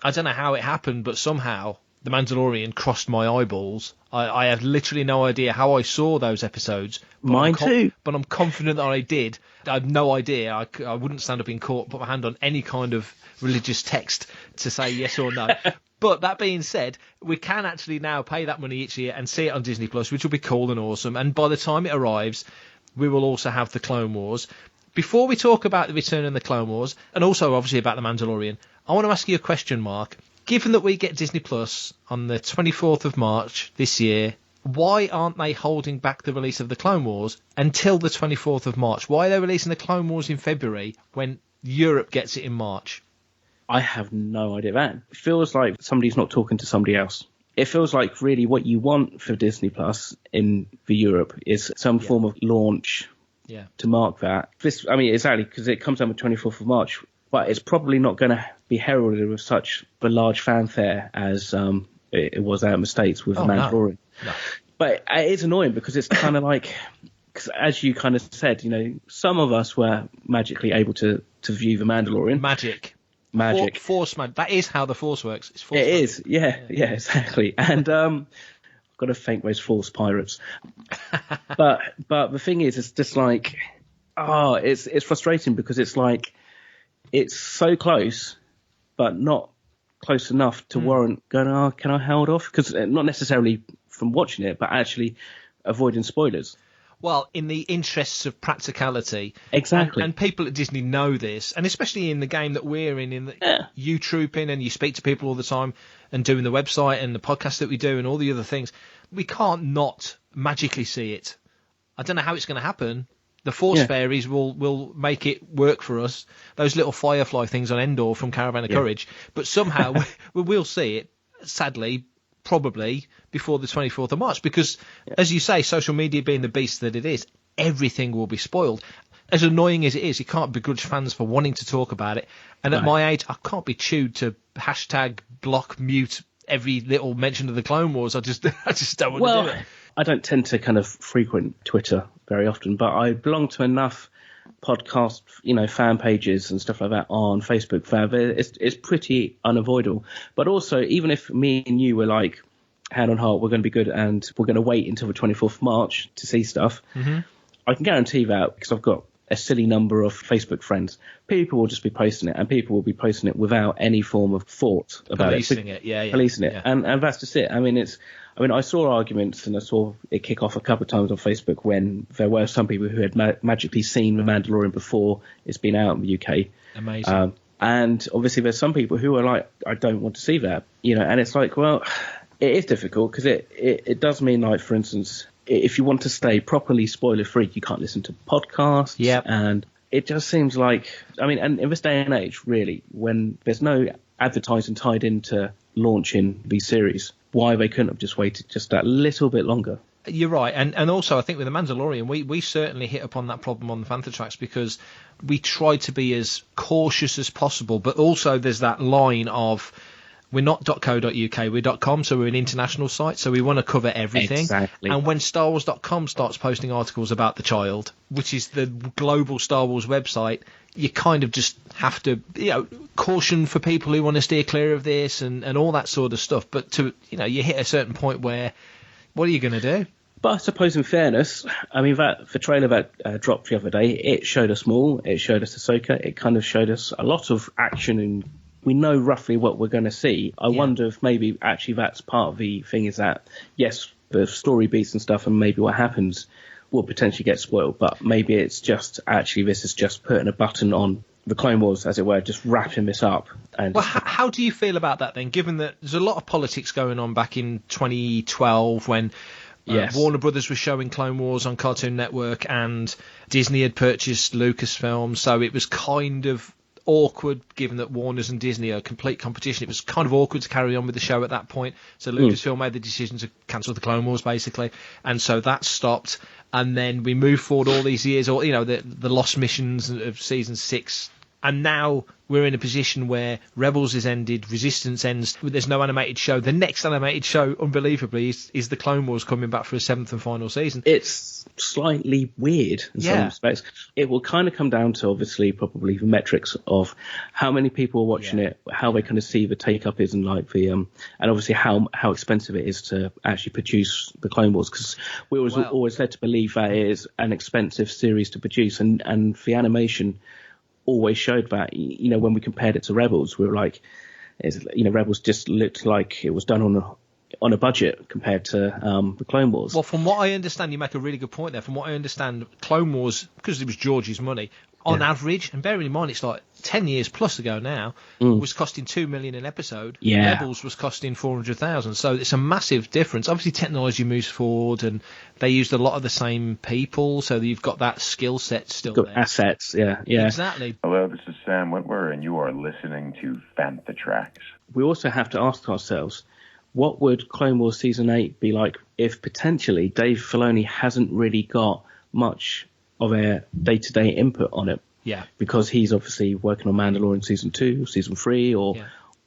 I don't know how it happened, but somehow The Mandalorian crossed my eyeballs. I have literally no idea how I saw those episodes. Mine too. But I'm confident that I did. I have no idea. I wouldn't stand up in court, put my hand on any kind of religious text to say yes or no. But that being said, we can actually now pay that money each year and see it on Disney Plus, which will be cool and awesome. And by the time it arrives, we will also have the Clone Wars. Before we talk about the return of the Clone Wars, and also obviously about the Mandalorian, I want to ask you a question, Mark. Given that we get Disney Plus on the 24th of March this year, why aren't they holding back the release of the Clone Wars until the 24th of March? Why are they releasing the Clone Wars in February when Europe gets it in March? I have no idea. That feels like somebody's not talking to somebody else. It feels like really what you want for Disney Plus for Europe is some form of launch to mark that. Exactly, because it comes out on the 24th of March, but it's probably not going to be heralded with such a large fanfare as it was out in the States with The Mandalorian. No. But it is annoying because it's kind of like, cause as you kind of said, some of us were magically able to view The Mandalorian. Magic. Force. That is how the Force works. It's Force. It is, yeah, exactly. And I've got to thank those Force pirates. but the thing is, it's just like, it's frustrating because it's like, it's so close, but not close enough to warrant going, can I hold off? Because not necessarily from watching it, but actually avoiding spoilers. Well, in the interests of practicality. Exactly. And people at Disney know this, and especially in the game that we're in you trooping and you speak to people all the time and doing the website and the podcast that we do and all the other things, we can't not magically see it. I don't know how it's going to happen. The Force fairies will make it work for us. Those little firefly things on Endor from Caravan of Courage. But somehow we will see it, sadly, probably before the 24th of March. Because, as you say, social media being the beast that it is, everything will be spoiled. As annoying as it is, you can't begrudge fans for wanting to talk about it. And at my age, I can't be chewed to hashtag block, mute every little mention of the Clone Wars. I just don't want to do it. I don't tend to kind of frequent Twitter very often, but I belong to enough podcast, fan pages and stuff like that on Facebook. It's pretty unavoidable. But also, even if me and you were like, hand on heart, we're going to be good and we're going to wait until the 24th of March to see stuff, I can guarantee that because I've got a silly number of Facebook friends. People will just be posting it, and people will be posting it without any form of thought about policing it. Policing it. And that's just it. I saw arguments and I saw it kick off a couple of times on Facebook when there were some people who had magically seen The Mandalorian before it's been out in the UK. Amazing. And obviously there's some people who are like, I don't want to see that, and it's like, well, it is difficult because it does mean, like, for instance, if you want to stay properly spoiler free, you can't listen to podcasts. Yep. And it just seems like, and in this day and age, really, when there's no advertising tied into launching these series, why they couldn't have just waited just that little bit longer. You're right. And also I think with The Mandalorian, we certainly hit upon that problem on the Panther Tracks because we tried to be as cautious as possible, but also there's that line of, we're not .co.uk, we're .com, so we're an international site, so we want to cover everything. Exactly. And when StarWars.com starts posting articles about The Child, which is the global Star Wars website, you kind of just have to, caution for people who want to steer clear of this and all that sort of stuff. But you hit a certain point where, what are you going to do? But I suppose in fairness, the trailer that dropped the other day, it showed us Maul, it showed us Ahsoka, it kind of showed us a lot of action and we know roughly what we're going to see. I wonder if maybe actually that's part of the thing is that, yes, the story beats and stuff and maybe what happens will potentially get spoiled, but maybe it's just actually this is just putting a button on the Clone Wars, as it were, just wrapping this up. And well, how do you feel about that then, given that there's a lot of politics going on back in 2012 when Warner Brothers was showing Clone Wars on Cartoon Network and Disney had purchased Lucasfilm, so it was kind of awkward, given that Warner's and Disney are complete competition. It was kind of awkward to carry on with the show at that point. So Lucasfilm made the decision to cancel the Clone Wars, basically, and so that stopped. And then we moved forward all these years, or the lost missions of season 6 And now we're in a position where Rebels is ended, Resistance ends, there's no animated show. The next animated show, unbelievably, is the Clone Wars coming back for a 7th and final season. It's slightly weird in some respects. It will kind of come down to, obviously, probably the metrics of how many people are watching it, how they kind of see the take-up is, and like the and obviously how expensive it is to actually produce the Clone Wars, because we was always led to believe that it is an expensive series to produce, and the animation always showed that. You know, when we compared it to Rebels, we were like, Rebels just looked like it was done on a budget compared to the Clone Wars. Well, from what I understand, you make a really good point there. From what I understand, Clone Wars, because it was George's money, on average, and bearing in mind it's like 10 years plus ago now, was costing $2 million an episode. Rebels was costing $400,000. So it's a massive difference. Obviously, technology moves forward, and they used a lot of the same people, so you've got that skill set still there. Assets, yeah. Exactly. Hello, this is Sam Witwer, and you are listening to Fantha Tracks. We also have to ask ourselves, what would Clone Wars Season 8 be like if potentially Dave Filoni hasn't really got much of a day-to-day input on it? Yeah. Because he's obviously working on Mandalorian Season 2, Season 3, or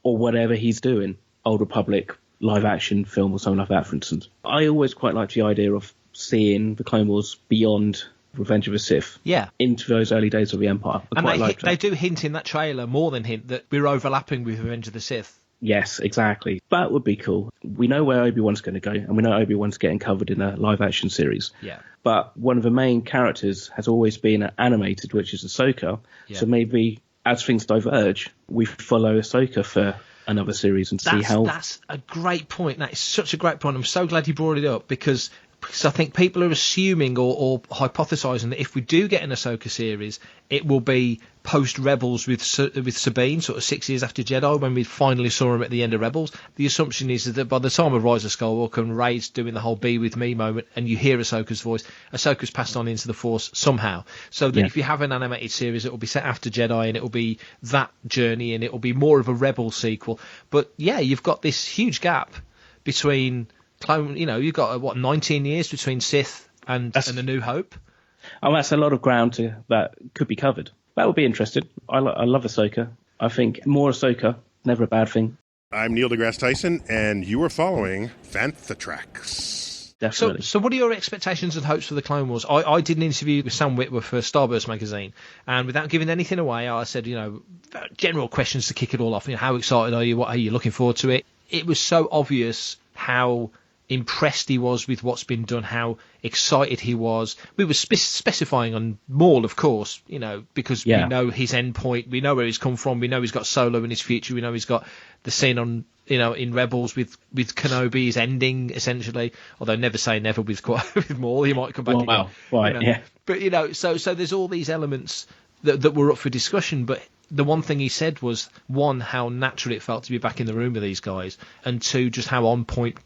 whatever he's doing. Old Republic live-action film or something like that, for instance. I always quite like the idea of seeing the Clone Wars beyond Revenge of the Sith into those early days of the Empire. They do hint in that trailer, more than hint, that we're overlapping with Revenge of the Sith. Yes, exactly. That would be cool. We know where Obi-Wan's going to go, and we know Obi-Wan's getting covered in a live-action series. Yeah. But one of the main characters has always been animated, which is Ahsoka. Yeah. So maybe as things diverge, we follow Ahsoka for another series and see how... That's a great point. That is such a great point. I'm so glad you brought it up, because I think people are assuming or hypothesising that if we do get an Ahsoka series, it will be post-Rebels with Sabine, sort of 6 years after Jedi, when we finally saw him at the end of Rebels. The assumption is that by the time of Rise of Skywalker and Rey's doing the whole be with me moment, and you hear Ahsoka's voice, Ahsoka's passed on into the Force somehow. So that if you have an animated series, it will be set after Jedi, and it will be that journey, and it will be more of a Rebel sequel. But yeah, you've got this huge gap between... you've got 19 years between Sith and A New Hope. Oh, that's a lot of ground that could be covered. That would be interesting. I love Ahsoka. I think more Ahsoka, never a bad thing. I'm Neil deGrasse Tyson, and you are following Fantha Tracks. Definitely. So what are your expectations and hopes for the Clone Wars? I did an interview with Sam Witwer for Starburst magazine, and without giving anything away, I said, general questions to kick it all off. How excited are you? What are you looking forward to it? It was so obvious how impressed he was with what's been done, how excited he was. We were specifying on Maul, of course, because we know his end point, we know where he's come from, we know he's got Solo in his future, we know he's got the scene on, in Rebels with Kenobi, his ending, essentially. Although never say never with Maul, he might come back again. Right, yeah. But, so there's all these elements that were up for discussion, but the one thing he said was, one, how natural it felt to be back in the room with these guys, and two, just how on point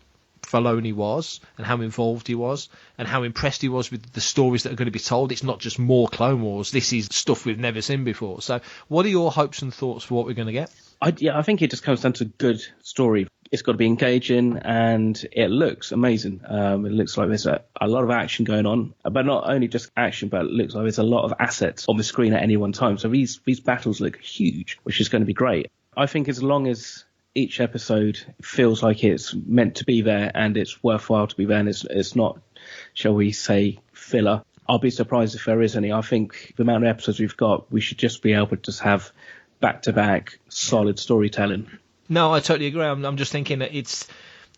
Filoni was, and how involved he was, and how impressed he was with the stories that are going to be told. It's not just more Clone Wars, this is stuff we've never seen before. So what are your hopes and thoughts for what we're going to get? I think it just comes down to good story. It's got to be engaging, and it looks amazing. It looks like there's a lot of action going on, but not only just action, but it looks like there's a lot of assets on the screen at any one time. So these battles look huge, which is going to be great. I think as long as each episode feels like it's meant to be there and it's worthwhile to be there, and it's not, shall we say, filler, I'll be surprised if there is any. I think the amount of episodes we've got, we should just be able to just have back-to-back solid storytelling. No, I totally agree. I'm just thinking that it's,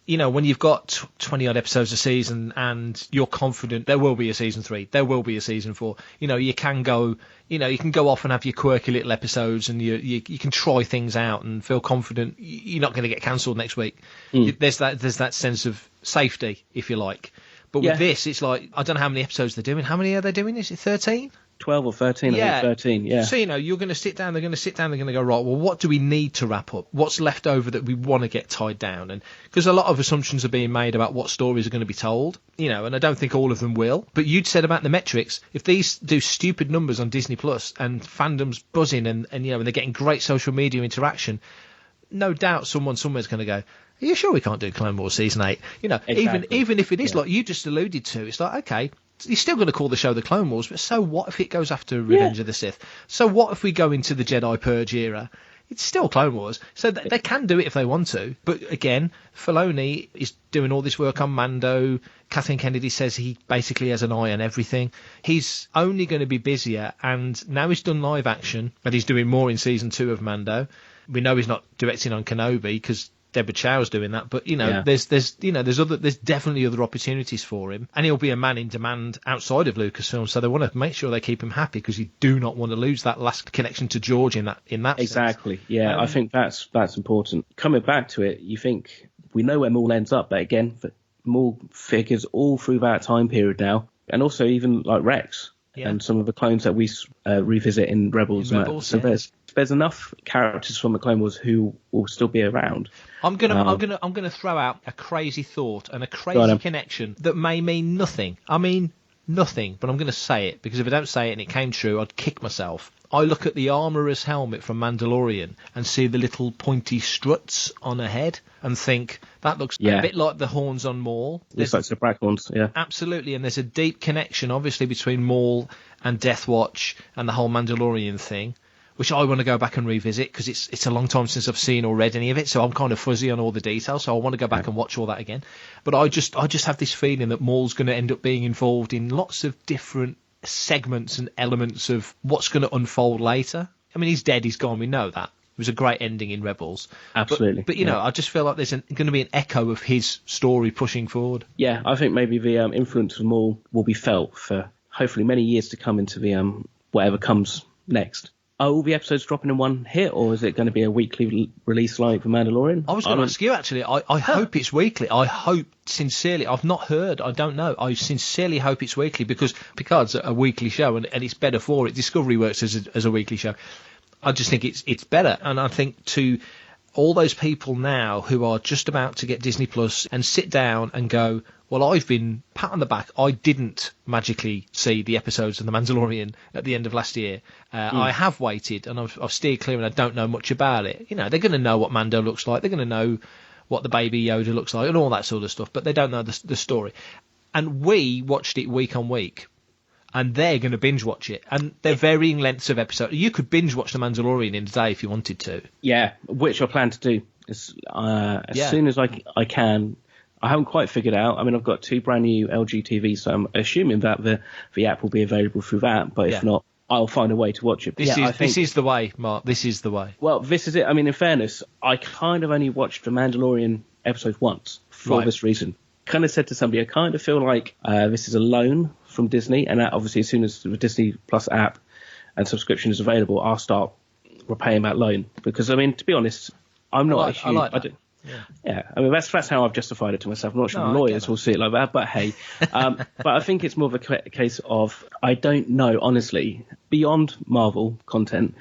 when you've got 20 odd episodes a season and you're confident there will be a season 3, there will be a season 4, you can go, you can go off and have your quirky little episodes, and you can try things out and feel confident you're not going to get cancelled next week. There's that sense of safety, if you like. But with this, it's like, I don't know how many episodes they're doing. How many are they doing? Is it 13? 12 or 13, I think 13, yeah. So, you're going to sit down, they're going to go, right, well, what do we need to wrap up? What's left over that we want to get tied down? And because a lot of assumptions are being made about what stories are going to be told, and I don't think all of them will. But you'd said about the metrics, if these do stupid numbers on Disney Plus and fandom's buzzing and they're getting great social media interaction, no doubt someone somewhere's going to go, are you sure we can't do Clone Wars Season 8? Exactly. Even if it is like you just alluded to, it's like, okay, You're still going to call the show The Clone Wars, but so what if it goes after Revenge of the Sith? So what if we go into the Jedi Purge era? It's still Clone Wars, so they can do it if they want to. But again, Filoni is doing all this work on Mando. Kathleen Kennedy says he basically has an eye on everything. He's only going to be busier, and now he's done live action, and he's doing more in season 2 of Mando. We know he's not directing on Kenobi because Deborah Chow's doing that, but there's definitely other opportunities for him, and he'll be a man in demand outside of Lucasfilm. So they want to make sure they keep him happy because you do not want to lose that last connection to George in that exactly. sense. Yeah, I think that's important. Coming back to it, you think we know where Maul ends up, but again, Maul figures all through that time period now, and also even like Rex and some of the clones that we revisit in Rebels. So there's enough characters from the Clone Wars who will still be around. I'm gonna throw out a crazy thought and a crazy connection that may mean nothing. I mean nothing, but I'm going to say it because if I don't say it and it came true, I'd kick myself. I look at the armourer's helmet from Mandalorian and see the little pointy struts on her head and think that looks a bit like the horns on Maul. Looks like the black horns, yeah. Absolutely, and there's a deep connection, obviously, between Maul and Death Watch and the whole Mandalorian thing, which I want to go back and revisit because it's a long time since I've seen or read any of it, so I'm kind of fuzzy on all the details, so I want to go back and watch all that again. But I just have this feeling that Maul's going to end up being involved in lots of different segments and elements of what's going to unfold later. I mean, he's dead, he's gone, we know that. It was a great ending in Rebels. Absolutely. But I just feel like there's going to be an echo of his story pushing forward. Yeah, I think maybe the influence of Maul will be felt for hopefully many years to come into the whatever comes next. Are all the episodes dropping in one hit, or is it going to be a weekly release like The Mandalorian? I was going to ask you, actually. I hope it's weekly. I hope, sincerely, I've not heard, I don't know. I sincerely hope it's weekly because Picard's a weekly show and it's better for it. Discovery works as a weekly show. I just think it's better. And I think to all those people now who are just about to get Disney Plus and sit down and go, well, I've been pat on the back. I didn't magically see the episodes of The Mandalorian at the end of last year. I have waited and I've steered clear and I don't know much about it. They're going to know what Mando looks like. They're going to know what the baby Yoda looks like and all that sort of stuff, but they don't know the story. And we watched it week on week. And they're going to binge watch it. And they're varying lengths of episodes. You could binge watch The Mandalorian in a day if you wanted to. Yeah, which I plan to do as soon as I can. I haven't quite figured out. I mean, I've got 2 brand new LG TVs, so I'm assuming that the app will be available through that. But if not, I'll find a way to watch it. This is the way, Mark. This is the way. Well, this is it. I mean, in fairness, I kind of only watched The Mandalorian episode once for this reason. Kind of said to somebody, I kind of feel like this is a loan from Disney, and that obviously as soon as the Disney Plus app and subscription is available, I'll start repaying that loan. Because, I mean, to be honest, I'm not a huge... I like that. Yeah, I mean, that's how I've justified it to myself. I'm not sure the lawyers will see it like that, but hey. But I think it's more of a case of, I don't know, honestly, beyond Marvel content,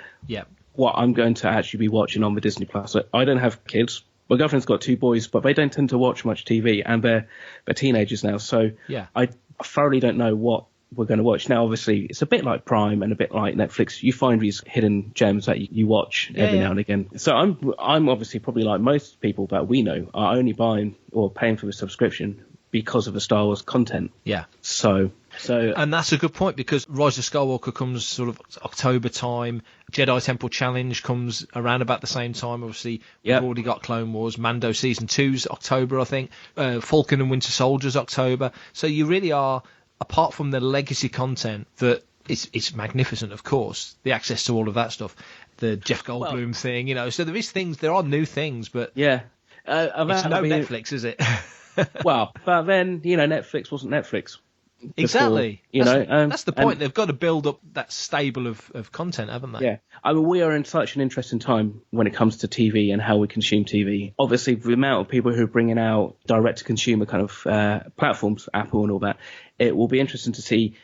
what I'm going to actually be watching on the Disney Plus. I don't have kids. My girlfriend's got 2 boys, but they don't tend to watch much TV, and they're teenagers now. So I thoroughly don't know what we're going to watch. Now, obviously, it's a bit like Prime and a bit like Netflix. You find these hidden gems that you watch every now and again. So I'm obviously probably like most people that we know are only buying or paying for the subscription because of the Star Wars content. Yeah. So and that's a good point because Rise of Skywalker comes sort of October time. Jedi Temple Challenge comes around about the same time. Obviously, we've already got Clone Wars. Mando Season 2's October, I think. Falcon and Winter Soldier's October. So you really are, apart from the legacy content that it's magnificent, of course, the access to all of that stuff, the Jeff Goldblum thing, so there are new things, but it's no Netflix, is it? Well, but then, Netflix wasn't Netflix. Exactly. Before, that's the point. They've got to build up that stable of content, haven't they? Yeah. I mean, we are in such an interesting time when it comes to TV and how we consume TV. Obviously, the amount of people who are bringing out direct-to-consumer kind of platforms, Apple and all that, it will be interesting to see,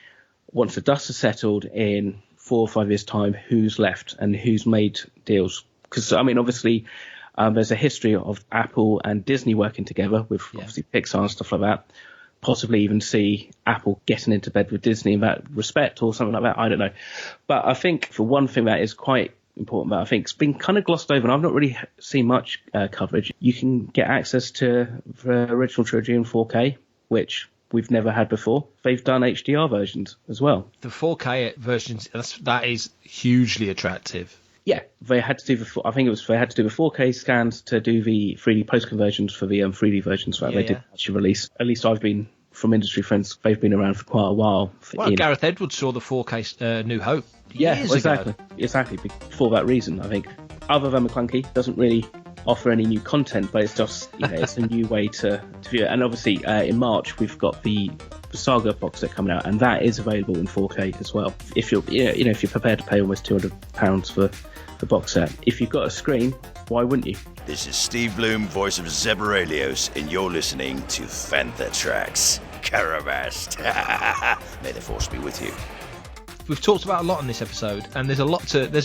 once the dust has settled in 4 or 5 years' time, who's left and who's made deals. Because, I mean, obviously, there's a history of Apple and Disney working together with obviously Pixar and stuff like that. Possibly even see Apple getting into bed with Disney in that respect or something like that. I don't know. But I think for one thing that is quite important, that I think it's been kind of glossed over and I've not really seen much coverage. You can get access to the original trilogy in 4K, which we've never had before. They've done HDR versions as well. The 4K versions, that is hugely attractive. Yeah, they had to do they had to do the 4K scans to do the 3D post conversions for the 3D versions. Right, they did actually release. At least I've been from industry friends. They've been around for quite a while. Well, Gareth Edwards saw the 4K New Hope. Exactly. For that reason, I think. Other than McClunky, doesn't really offer any new content, but it's just it's a new way to view it. And obviously, in March we've got the Saga box set coming out, and that is available in 4K as well. If you're if you're prepared to pay almost £200 for the box set, if you've got a screen, why wouldn't you? This is Steve Bloom, voice of Zebralios, and you're listening to Fantha Tracks. Caravast. May the force be with you. We've talked about a lot in this episode, and there's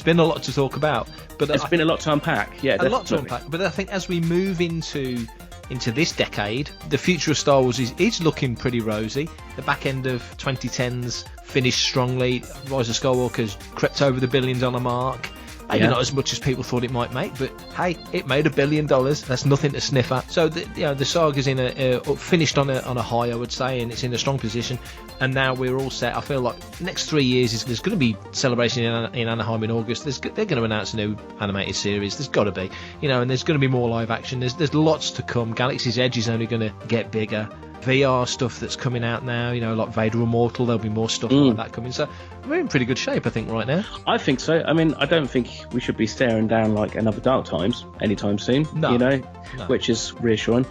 been a lot to talk about. But there's been a lot to unpack. Yeah, a lot to unpack. But I think as we move into this decade, the future of Star Wars is looking pretty rosy. The back end of 2010s finished strongly. Rise of Skywalker's crept over the $1 billion mark. Maybe not as much as people thought it might make, but hey, it made $1 billion. That's nothing to sniff at. So the saga's in finished on a high, I would say, and it's in a strong position. And now we're all set. I feel like the next 3 years there's going to be celebration in Anaheim in August. They're going to announce a new animated series. There's got to be, and there's going to be more live action. There's lots to come. Galaxy's Edge is only going to get bigger. VR stuff that's coming out now, like Vader Immortal, there'll be more stuff like that coming. So we're in pretty good shape, I think, right now. I think so. I mean, I don't think we should be staring down like another Dark Times anytime soon, No. Which is reassuring.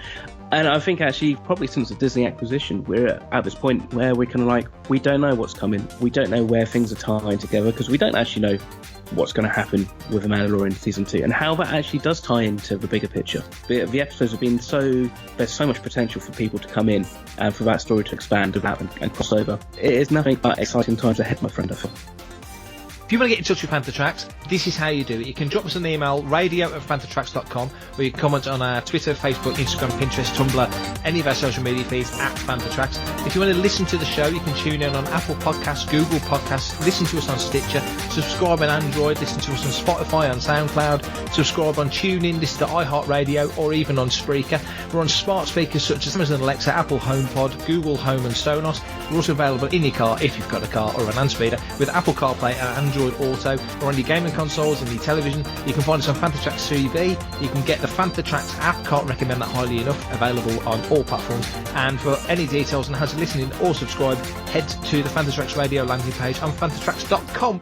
And I think actually probably since the Disney acquisition, we're at this point where we're kind of we don't know what's coming. We don't know where things are tying together because we don't actually know what's going to happen with The Mandalorian Season 2 and how that actually does tie into the bigger picture. The episodes have been there's so much potential for people to come in and for that story to expand and cross over. It is nothing but exciting times ahead, my friend, I feel. If you want to get in touch with Fantha Tracks, this is how you do it. You can drop us an email, radio@fanthatracks.com, or you can comment on our Twitter, Facebook, Instagram, Pinterest, Tumblr, any of our social media feeds @Fantha Tracks. If you want to listen to the show, you can tune in on Apple Podcasts, Google Podcasts, listen to us on Stitcher, subscribe on Android, listen to us on Spotify, on SoundCloud, subscribe on TuneIn, listen to iHeartRadio, or even on Spreaker. We're on smart speakers such as Amazon Alexa, Apple HomePod, Google Home and Sonos. We're also available in your car, if you've got a car, or a land speeder, with Apple CarPlay and Android Auto, or on your gaming consoles and your television. You can find us on Fantha Tracks TV. You can get the Fantha Tracks app, can't recommend that highly enough, available on all platforms. And for any details on how to listen in or subscribe, head to the Fantha Tracks radio landing page on fanthatracks.com.